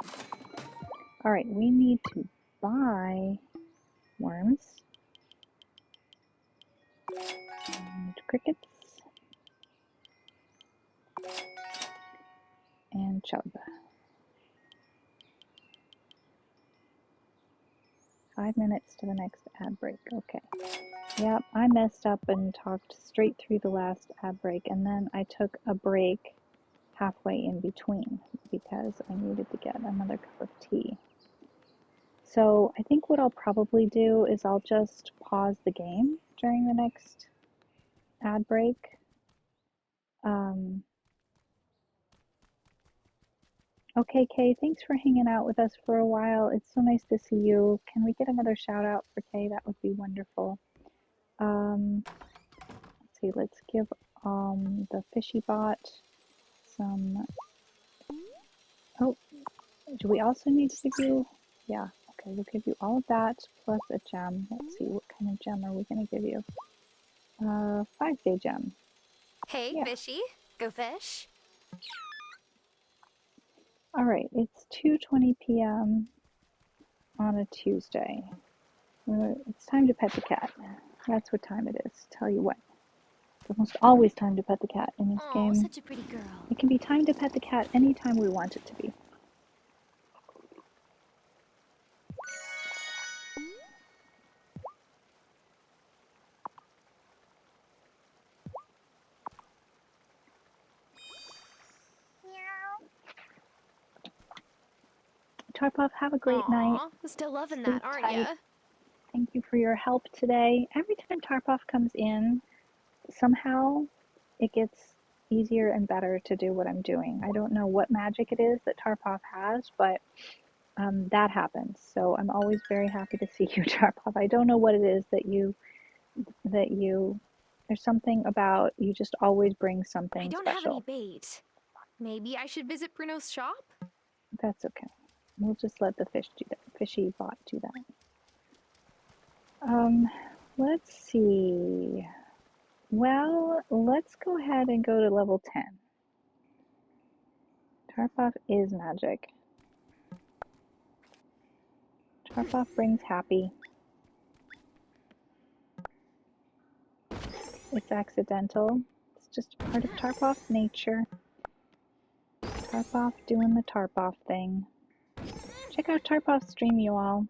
All right, we need to buy worms and crickets and chub. 5 minutes to the next ad break. Okay. Yep, I messed up and talked straight through the last ad break, and then I took a break halfway in between because I needed to get another cup of tea. So I think what I'll probably do is I'll just pause the game during the next ad break. Okay, Kay, thanks for hanging out with us for a while. It's so nice to see you. Can we get another shout out for Kay? That would be wonderful. Let's see, let's give the fishy bot some. Oh, do we also need to give you? Yeah, okay, we'll give you all of that plus a gem. Let's see, what kind of gem are we going to give you? 5-day gem. Hey, Yeah. fishy. Go fish. All right, it's 2:20 p.m. on a Tuesday. It's time to pet the cat. That's what time it is. Tell you what. It's almost always time to pet the cat in this game. Such a pretty girl. It can be time to pet the cat anytime we want it to be. Tarpov, have a great night. Still loving Sleep that, aren't tight. ya? Thank you for your help today. Every time Tarpov comes in, somehow it gets easier and better to do what I'm doing. I don't know what magic it is that Tarpov has, but that happens. So I'm always very happy to see you, Tarpov. I don't know what it is that you, there's something about you just always bring something I don't special. have any bait. Maybe I should visit Bruno's shop? That's okay. We'll just let the fish do that. Fishy bot do that. Let's see. Well, let's go ahead and go to level 10. Tarpov is magic. Tarpov brings happy. It's accidental. It's just part of Tarpov's nature. Tarpov doing the Tarpov thing. Check out Tarpov's stream, you all.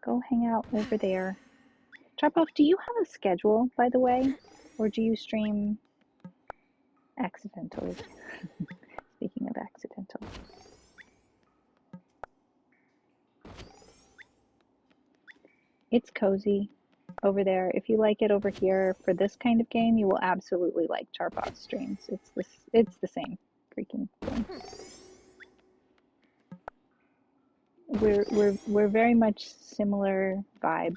Go hang out over there. Tarpov, do you have a schedule, by the way? Or do you stream accidentally? Speaking of accidental. It's cozy over there. If you like it over here for this kind of game, you will absolutely like Tarpov's streams. It's the same freaking thing. We're very much similar vibe.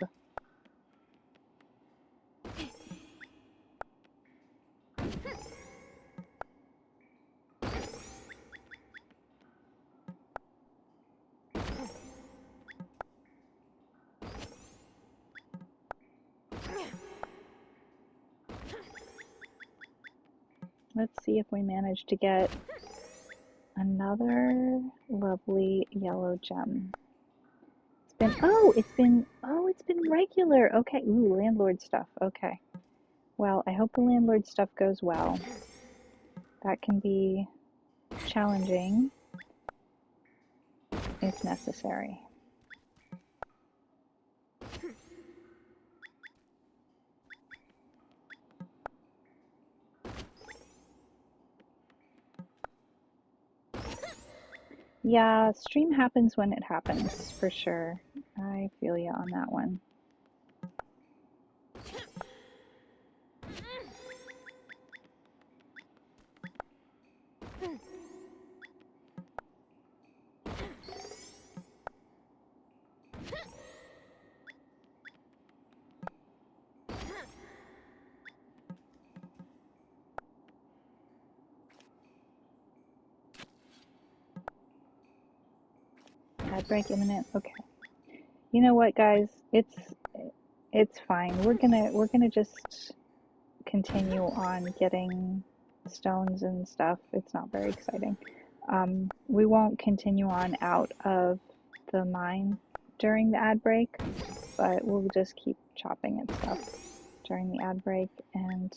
Let's see if we manage to get another lovely yellow gem. It's been regular. Okay, ooh, landlord stuff. Okay. Well, I hope the landlord stuff goes well. That can be challenging if necessary. Yeah, stream happens when it happens, for sure. I feel you on that one. Ad break imminent. Okay. You know what, guys? It's fine. We're gonna just continue on getting stones and stuff. It's not very exciting. We won't continue on out of the mine during the ad break, but we'll just keep chopping at stuff during the ad break. And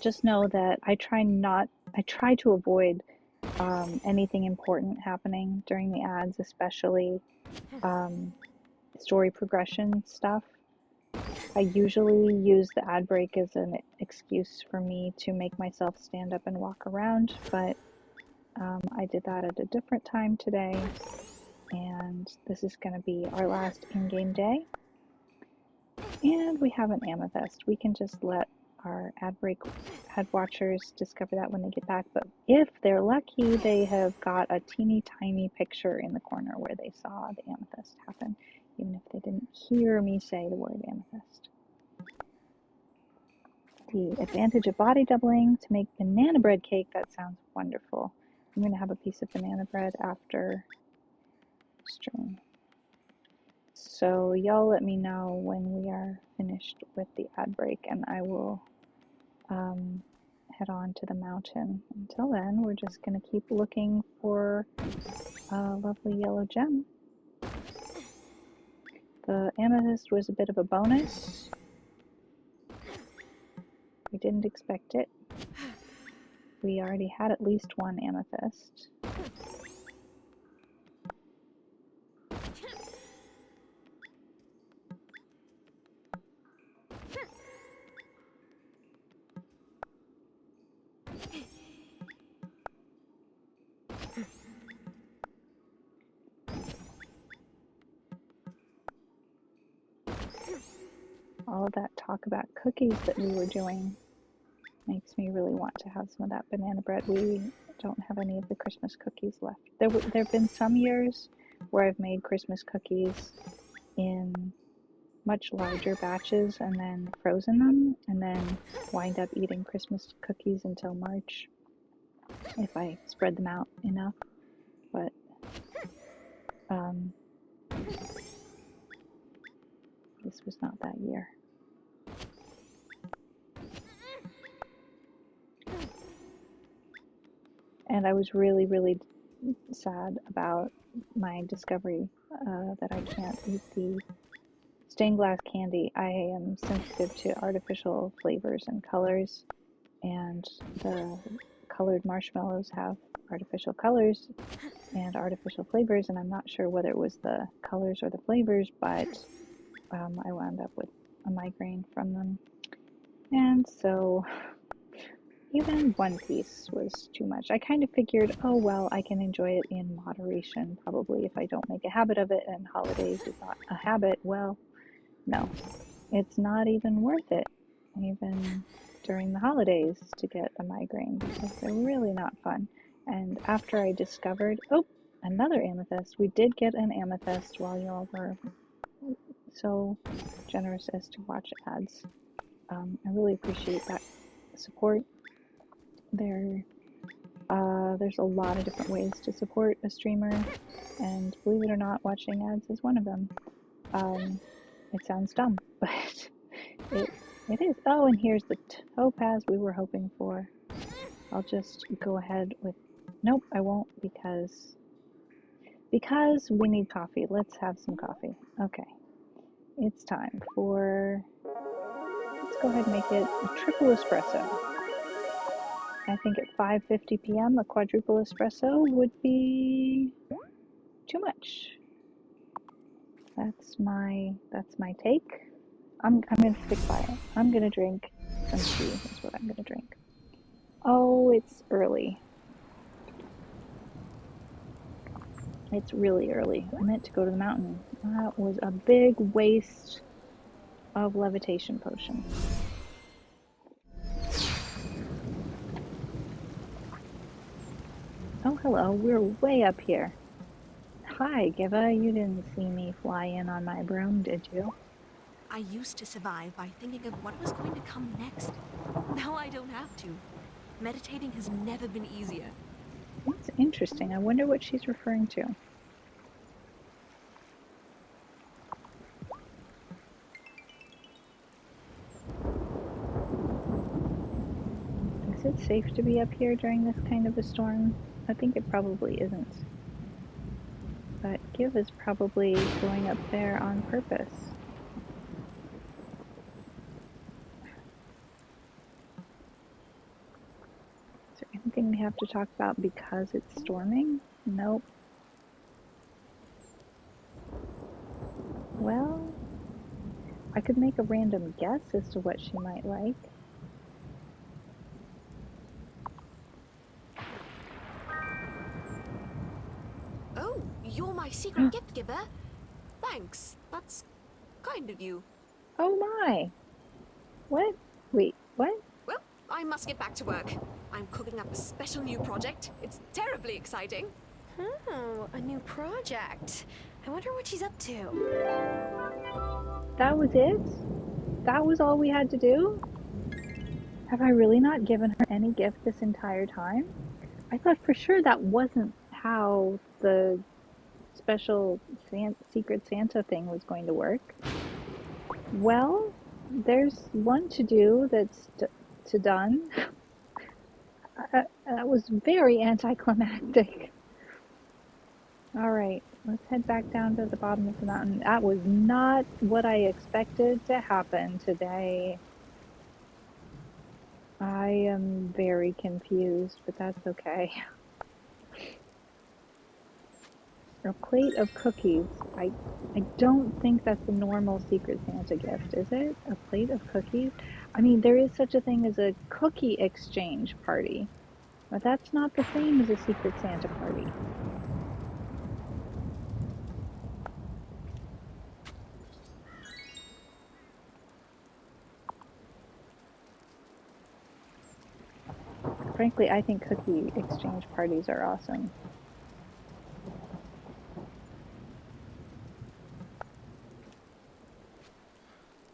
just know that I try to avoid anything important happening during the ads, especially story progression stuff. I usually use the ad break as an excuse for me to make myself stand up and walk around, but I did that at a different time today, and this is going to be our last in-game day. And we have an amethyst. We can just let our ad watchers discover that when they get back, but if they're lucky, they have got a teeny tiny picture in the corner where they saw the amethyst happen, even if they didn't hear me say the word amethyst. The advantage of body doubling to make banana bread cake. That sounds wonderful. I'm going to have a piece of banana bread after stream. So y'all let me know when we are finished with the ad break, and I will head on to the mountain. Until then, we're just going to keep looking for a lovely yellow gem. The amethyst was a bit of a bonus. We didn't expect it. We already had at least one amethyst. All of that talk about cookies that we were doing makes me really want to have some of that banana bread. We don't have any of the Christmas cookies left. There have been some years where I've made Christmas cookies in much larger batches and then frozen them, and then wind up eating Christmas cookies until March if I spread them out enough. But this was not that year. And I was really, really sad about my discovery that I can't eat the stained glass candy. I am sensitive to artificial flavors and colors, and the colored marshmallows have artificial colors and artificial flavors, and I'm not sure whether it was the colors or the flavors, but I wound up with a migraine from them. And so even one piece was too much. I kind of figured, oh well, I can enjoy it in moderation, probably, if I don't make a habit of it, and holidays is not a habit. Well, no, it's not even worth it, even during the holidays, to get a migraine, because they're really not fun. And after I discovered, oh, another amethyst. We did get an amethyst while y'all were so generous as to watch ads. I really appreciate that support. There's a lot of different ways to support a streamer, and believe it or not, watching ads is one of them. It sounds dumb, but it is. Oh, and here's the topaz we were hoping for. I'll just go ahead with, nope, I won't, because we need coffee. Let's have some coffee. Okay, it's time for, let's go ahead and make it a triple espresso. I think at 5:50 p.m. a quadruple espresso would be too much. That's my take. I'm gonna stick by it. I'm gonna drink some tea is what I'm gonna drink. Oh, it's early. It's really early. I meant to go to the mountain. That was a big waste of levitation potion. Oh, hello. We're way up here. Hi, Giva. You didn't see me fly in on my broom, did you? I used to survive by thinking of what was going to come next. Now I don't have to. Meditating has never been easier. That's interesting. I wonder what she's referring to. Is it safe to be up here during this kind of a storm? I think it probably isn't. But Giv is probably going up there on purpose. Is there anything we have to talk about because it's storming? Nope. Well, I could make a random guess as to what she might like. Oh, you're my secret gift giver? Thanks. That's kind of you. Oh my! What? Wait, what? Well, I must get back to work. I'm cooking up a special new project. It's terribly exciting. Oh, a new project. I wonder what she's up to. That was it? That was all we had to do? Have I really not given her any gift this entire time? I thought for sure that wasn't how the special Secret Santa thing was going to work. Well, there's one to do that's done. That was very anticlimactic. All right, let's head back down to the bottom of the mountain. That was not what I expected to happen today. I am very confused, but that's okay. A plate of cookies. I don't think that's a normal Secret Santa gift, is it? A plate of cookies? I mean, there is such a thing as a cookie exchange party, but that's not the same as a Secret Santa party. Frankly, I think cookie exchange parties are awesome.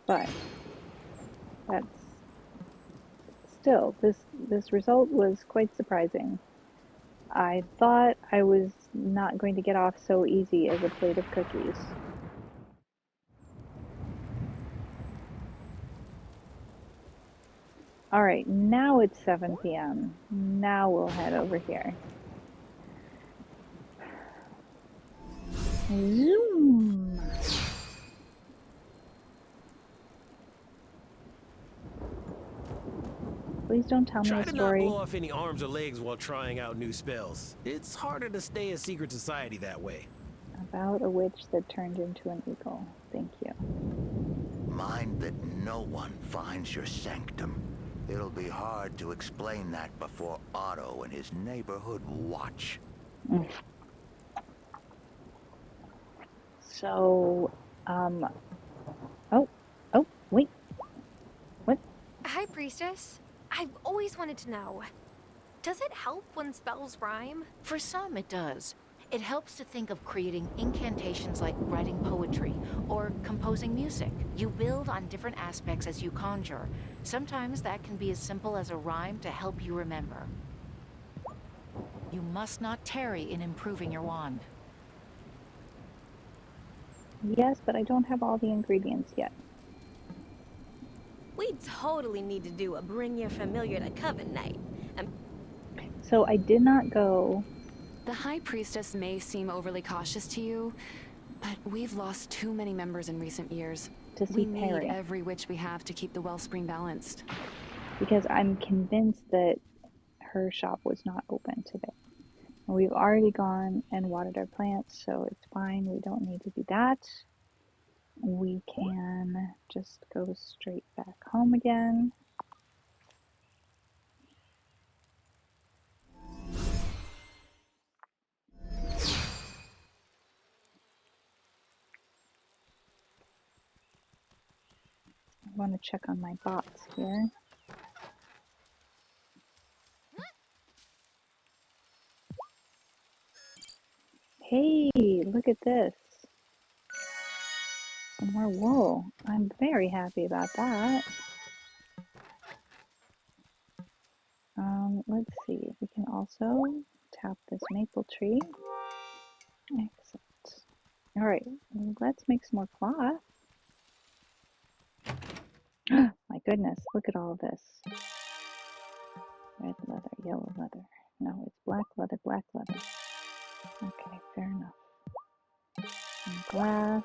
But that's still, this result was quite surprising. I thought I was not going to get off so easy as a plate of cookies. All right, now it's 7 p.m. Now we'll head over here. Zoom! Please don't tell me a Try to not story. blow off any arms or legs while trying out new spells. It's harder to stay in secret society that way. About a witch that turned into an eagle. Thank you. Mind that no one finds your sanctum. It'll be hard to explain that before Otto and his neighborhood watch. So, oh, wait. What? Hi, Priestess. I've always wanted to know. Does it help when spells rhyme? For some, it does. It helps to think of creating incantations like writing poetry or composing music. You build on different aspects as you conjure. Sometimes that can be as simple as a rhyme to help you remember. You must not tarry in improving your wand. Yes, but I don't have all the ingredients yet. We totally need to do a Bring Your Familiar to Coven night. So I did not go. The High Priestess may seem overly cautious to you, but we've lost too many members in recent years. To see we need Perry. every witch we have to keep the wellspring balanced. Because I'm convinced that her shop was not open today. And we've already gone and watered our plants, so it's fine. We don't need to do that. We can just go straight back home again. I want to check on my bots here. Hey, look at this. Some more wool. I'm very happy about that. Let's see. We can also tap this maple tree. Excellent. All right, let's make some more cloth. My goodness, look at all this. Red leather, yellow leather. No, it's black leather, black leather. Okay, fair enough. Some glass.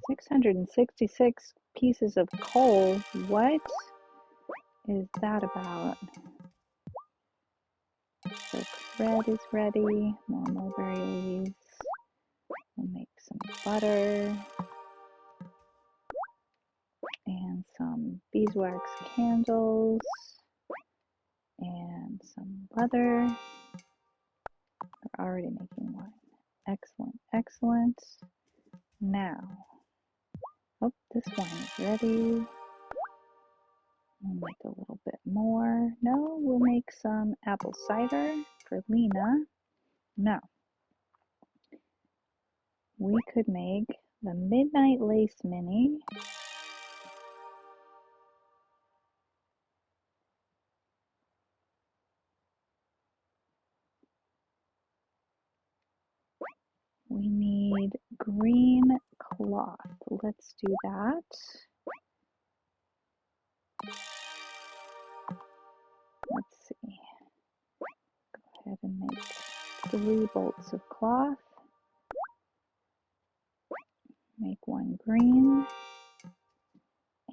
666 pieces of coal. What is that about? Silk thread is ready. More mulberry leaves. We'll make some butter. And some beeswax candles. And some leather. We're already making wine. Excellent, excellent. Now, oh, this wine is ready. We'll make a little bit more. No, we'll make some apple cider for Lena. Now, we could make the Midnight Lace Mini. We need green cloth. Let's do that. Let's see. Go ahead and make 3 bolts of cloth. Make 1 green.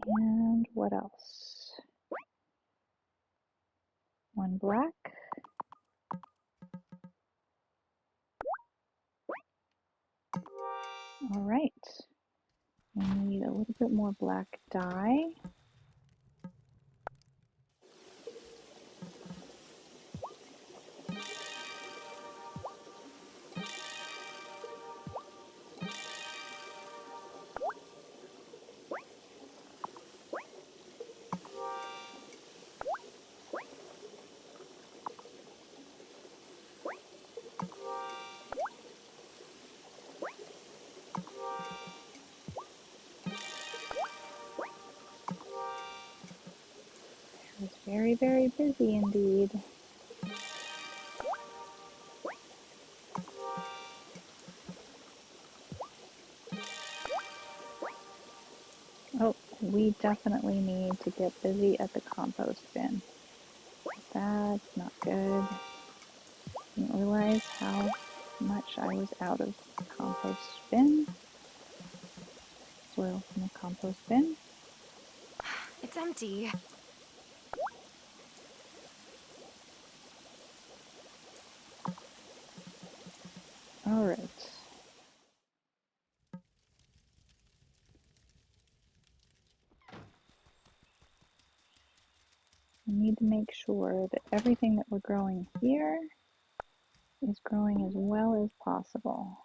And what else? 1 black. All right. We need a little bit more black dye. It's very, very busy indeed. Oh, we definitely need to get busy at the compost bin. That's not good. Didn't realize how much I was out of compost bin. Soil from the compost bin. It's empty. All right. We need to make sure that everything that we're growing here is growing as well as possible.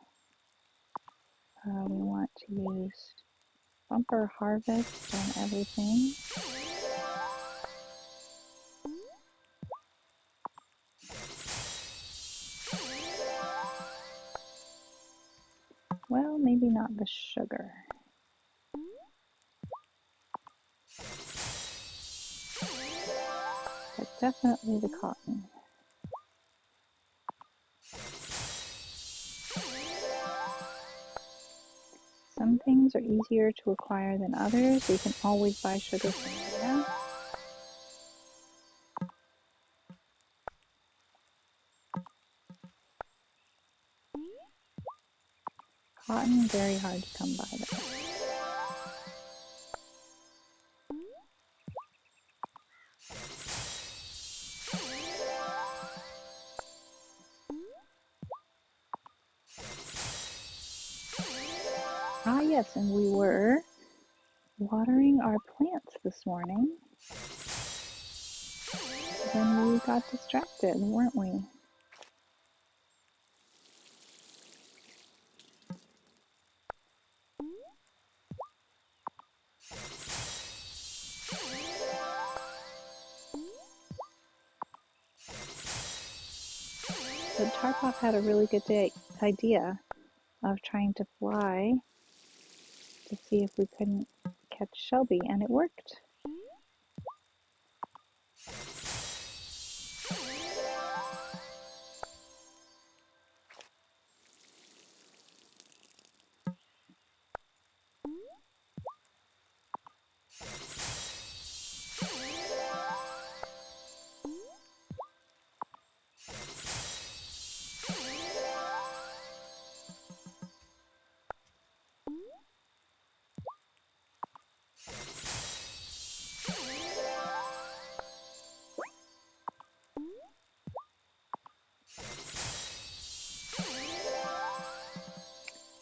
We want to use bumper harvest on everything. Well, maybe not the sugar. But definitely the cotton. Some things are easier to acquire than others. We can always buy sugar from there. Cotton, very hard to come by though. yes, and we were watering our plants this morning when we got distracted, weren't we? But Tarkov had a really good idea of trying to fly to see if we couldn't catch Shelby, and it worked.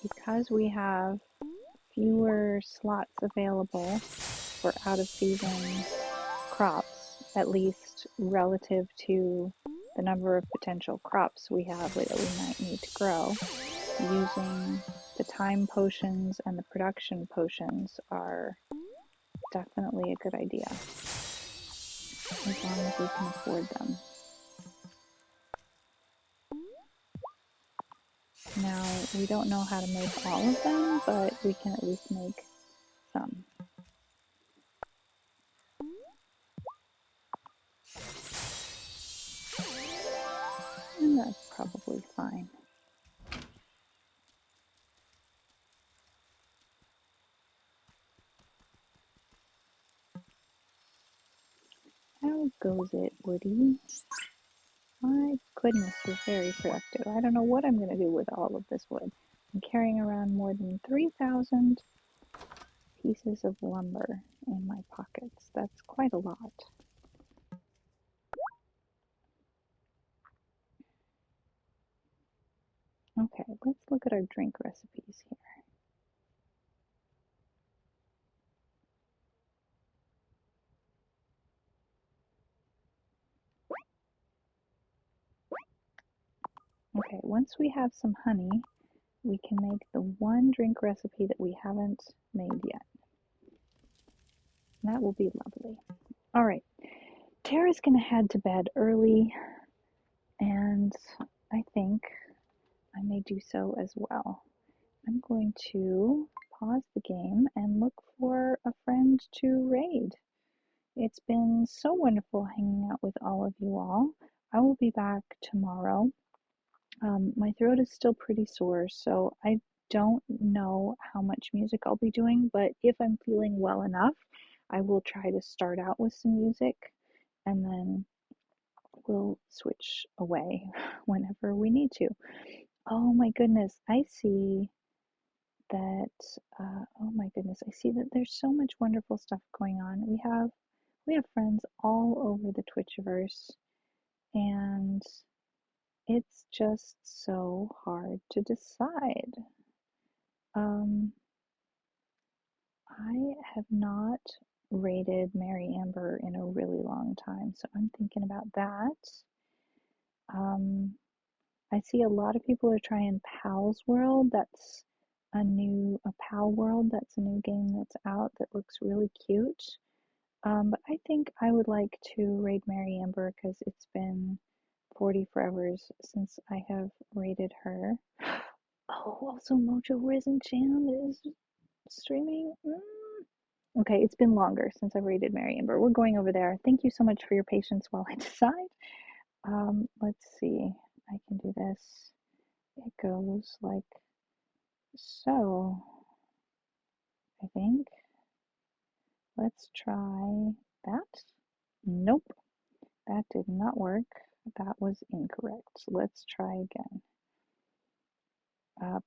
Because we have fewer slots available for out-of-season crops, at least relative to the number of potential crops we have that we might need to grow, using the time potions and the production potions are definitely a good idea, as long as we can afford them. Now, we don't know how to make all of them, but we can at least make some. And that's probably fine. How goes it, Woody? My goodness, we're very productive. I don't know what I'm going to do with all of this wood. I'm carrying around more than 3,000 pieces of lumber in my pockets. That's quite a lot. Okay, let's look at our drink recipes here. Okay, once we have some honey, we can make the one drink recipe that we haven't made yet. That will be lovely. All right, Tara's gonna head to bed early, and I think I may do so as well. I'm going to pause the game and look for a friend to raid. It's been so wonderful hanging out with all of you all. I will be back tomorrow. My throat is still pretty sore, so I don't know how much music I'll be doing, but if I'm feeling well enough, I will try to start out with some music and then we'll switch away whenever we need to. Oh my goodness, I see that, oh my goodness, I see that there's so much wonderful stuff going on. We have friends all over the Twitchiverse, and it's just so hard to decide. I have not rated Mary Amber in a really long time, so I'm thinking about that. I see a lot of people are trying Pal's World. That's a Pal World. That's a new game that's out that looks really cute. But I think I would like to raid Mary Amber because it's been 40 forevers since I have raided her. Oh, also Mojo Risen Jam is streaming. Okay, it's been longer since I've raided Mary Amber. We're going over there. Thank you so much for your patience while I decide. Let's see. I can do this. It goes like so, I think. Let's try that. Nope, that did not work. That was incorrect. Let's try again.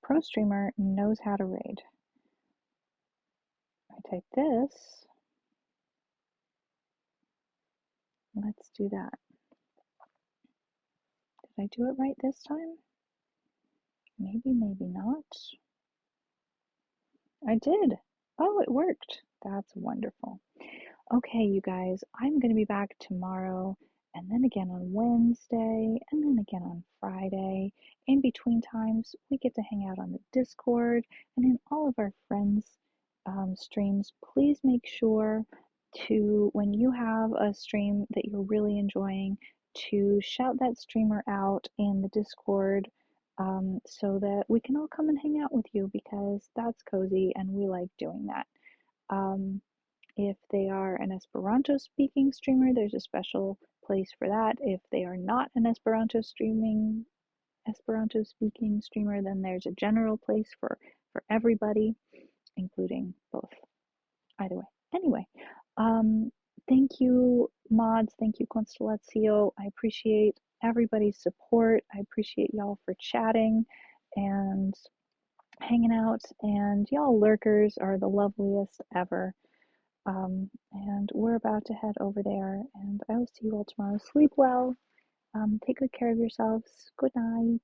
Pro streamer knows how to raid. I type this. Let's do that. Did I do it right this time? Maybe, maybe not. I did. Oh, it worked. That's wonderful. Okay, you guys, I'm going to be back tomorrow and then again on Wednesday and then again on Friday. In between times, we get to hang out on the Discord and in all of our friends' streams. Please make sure to, when you have a stream that you're really enjoying, to shout that streamer out in the Discord so that we can all come and hang out with you because that's cozy and we like doing that. Um, if they are an Esperanto speaking streamer, there's a special place for that. If they are not an Esperanto speaking streamer, then there's a general place for everybody, including both. Either way. Anyway, um, thank you, mods. Thank you, Constellatio. I appreciate everybody's support. I appreciate y'all for chatting and hanging out. And y'all lurkers are the loveliest ever. And we're about to head over there. And I will see you all tomorrow. Sleep well. Take good care of yourselves. Good night.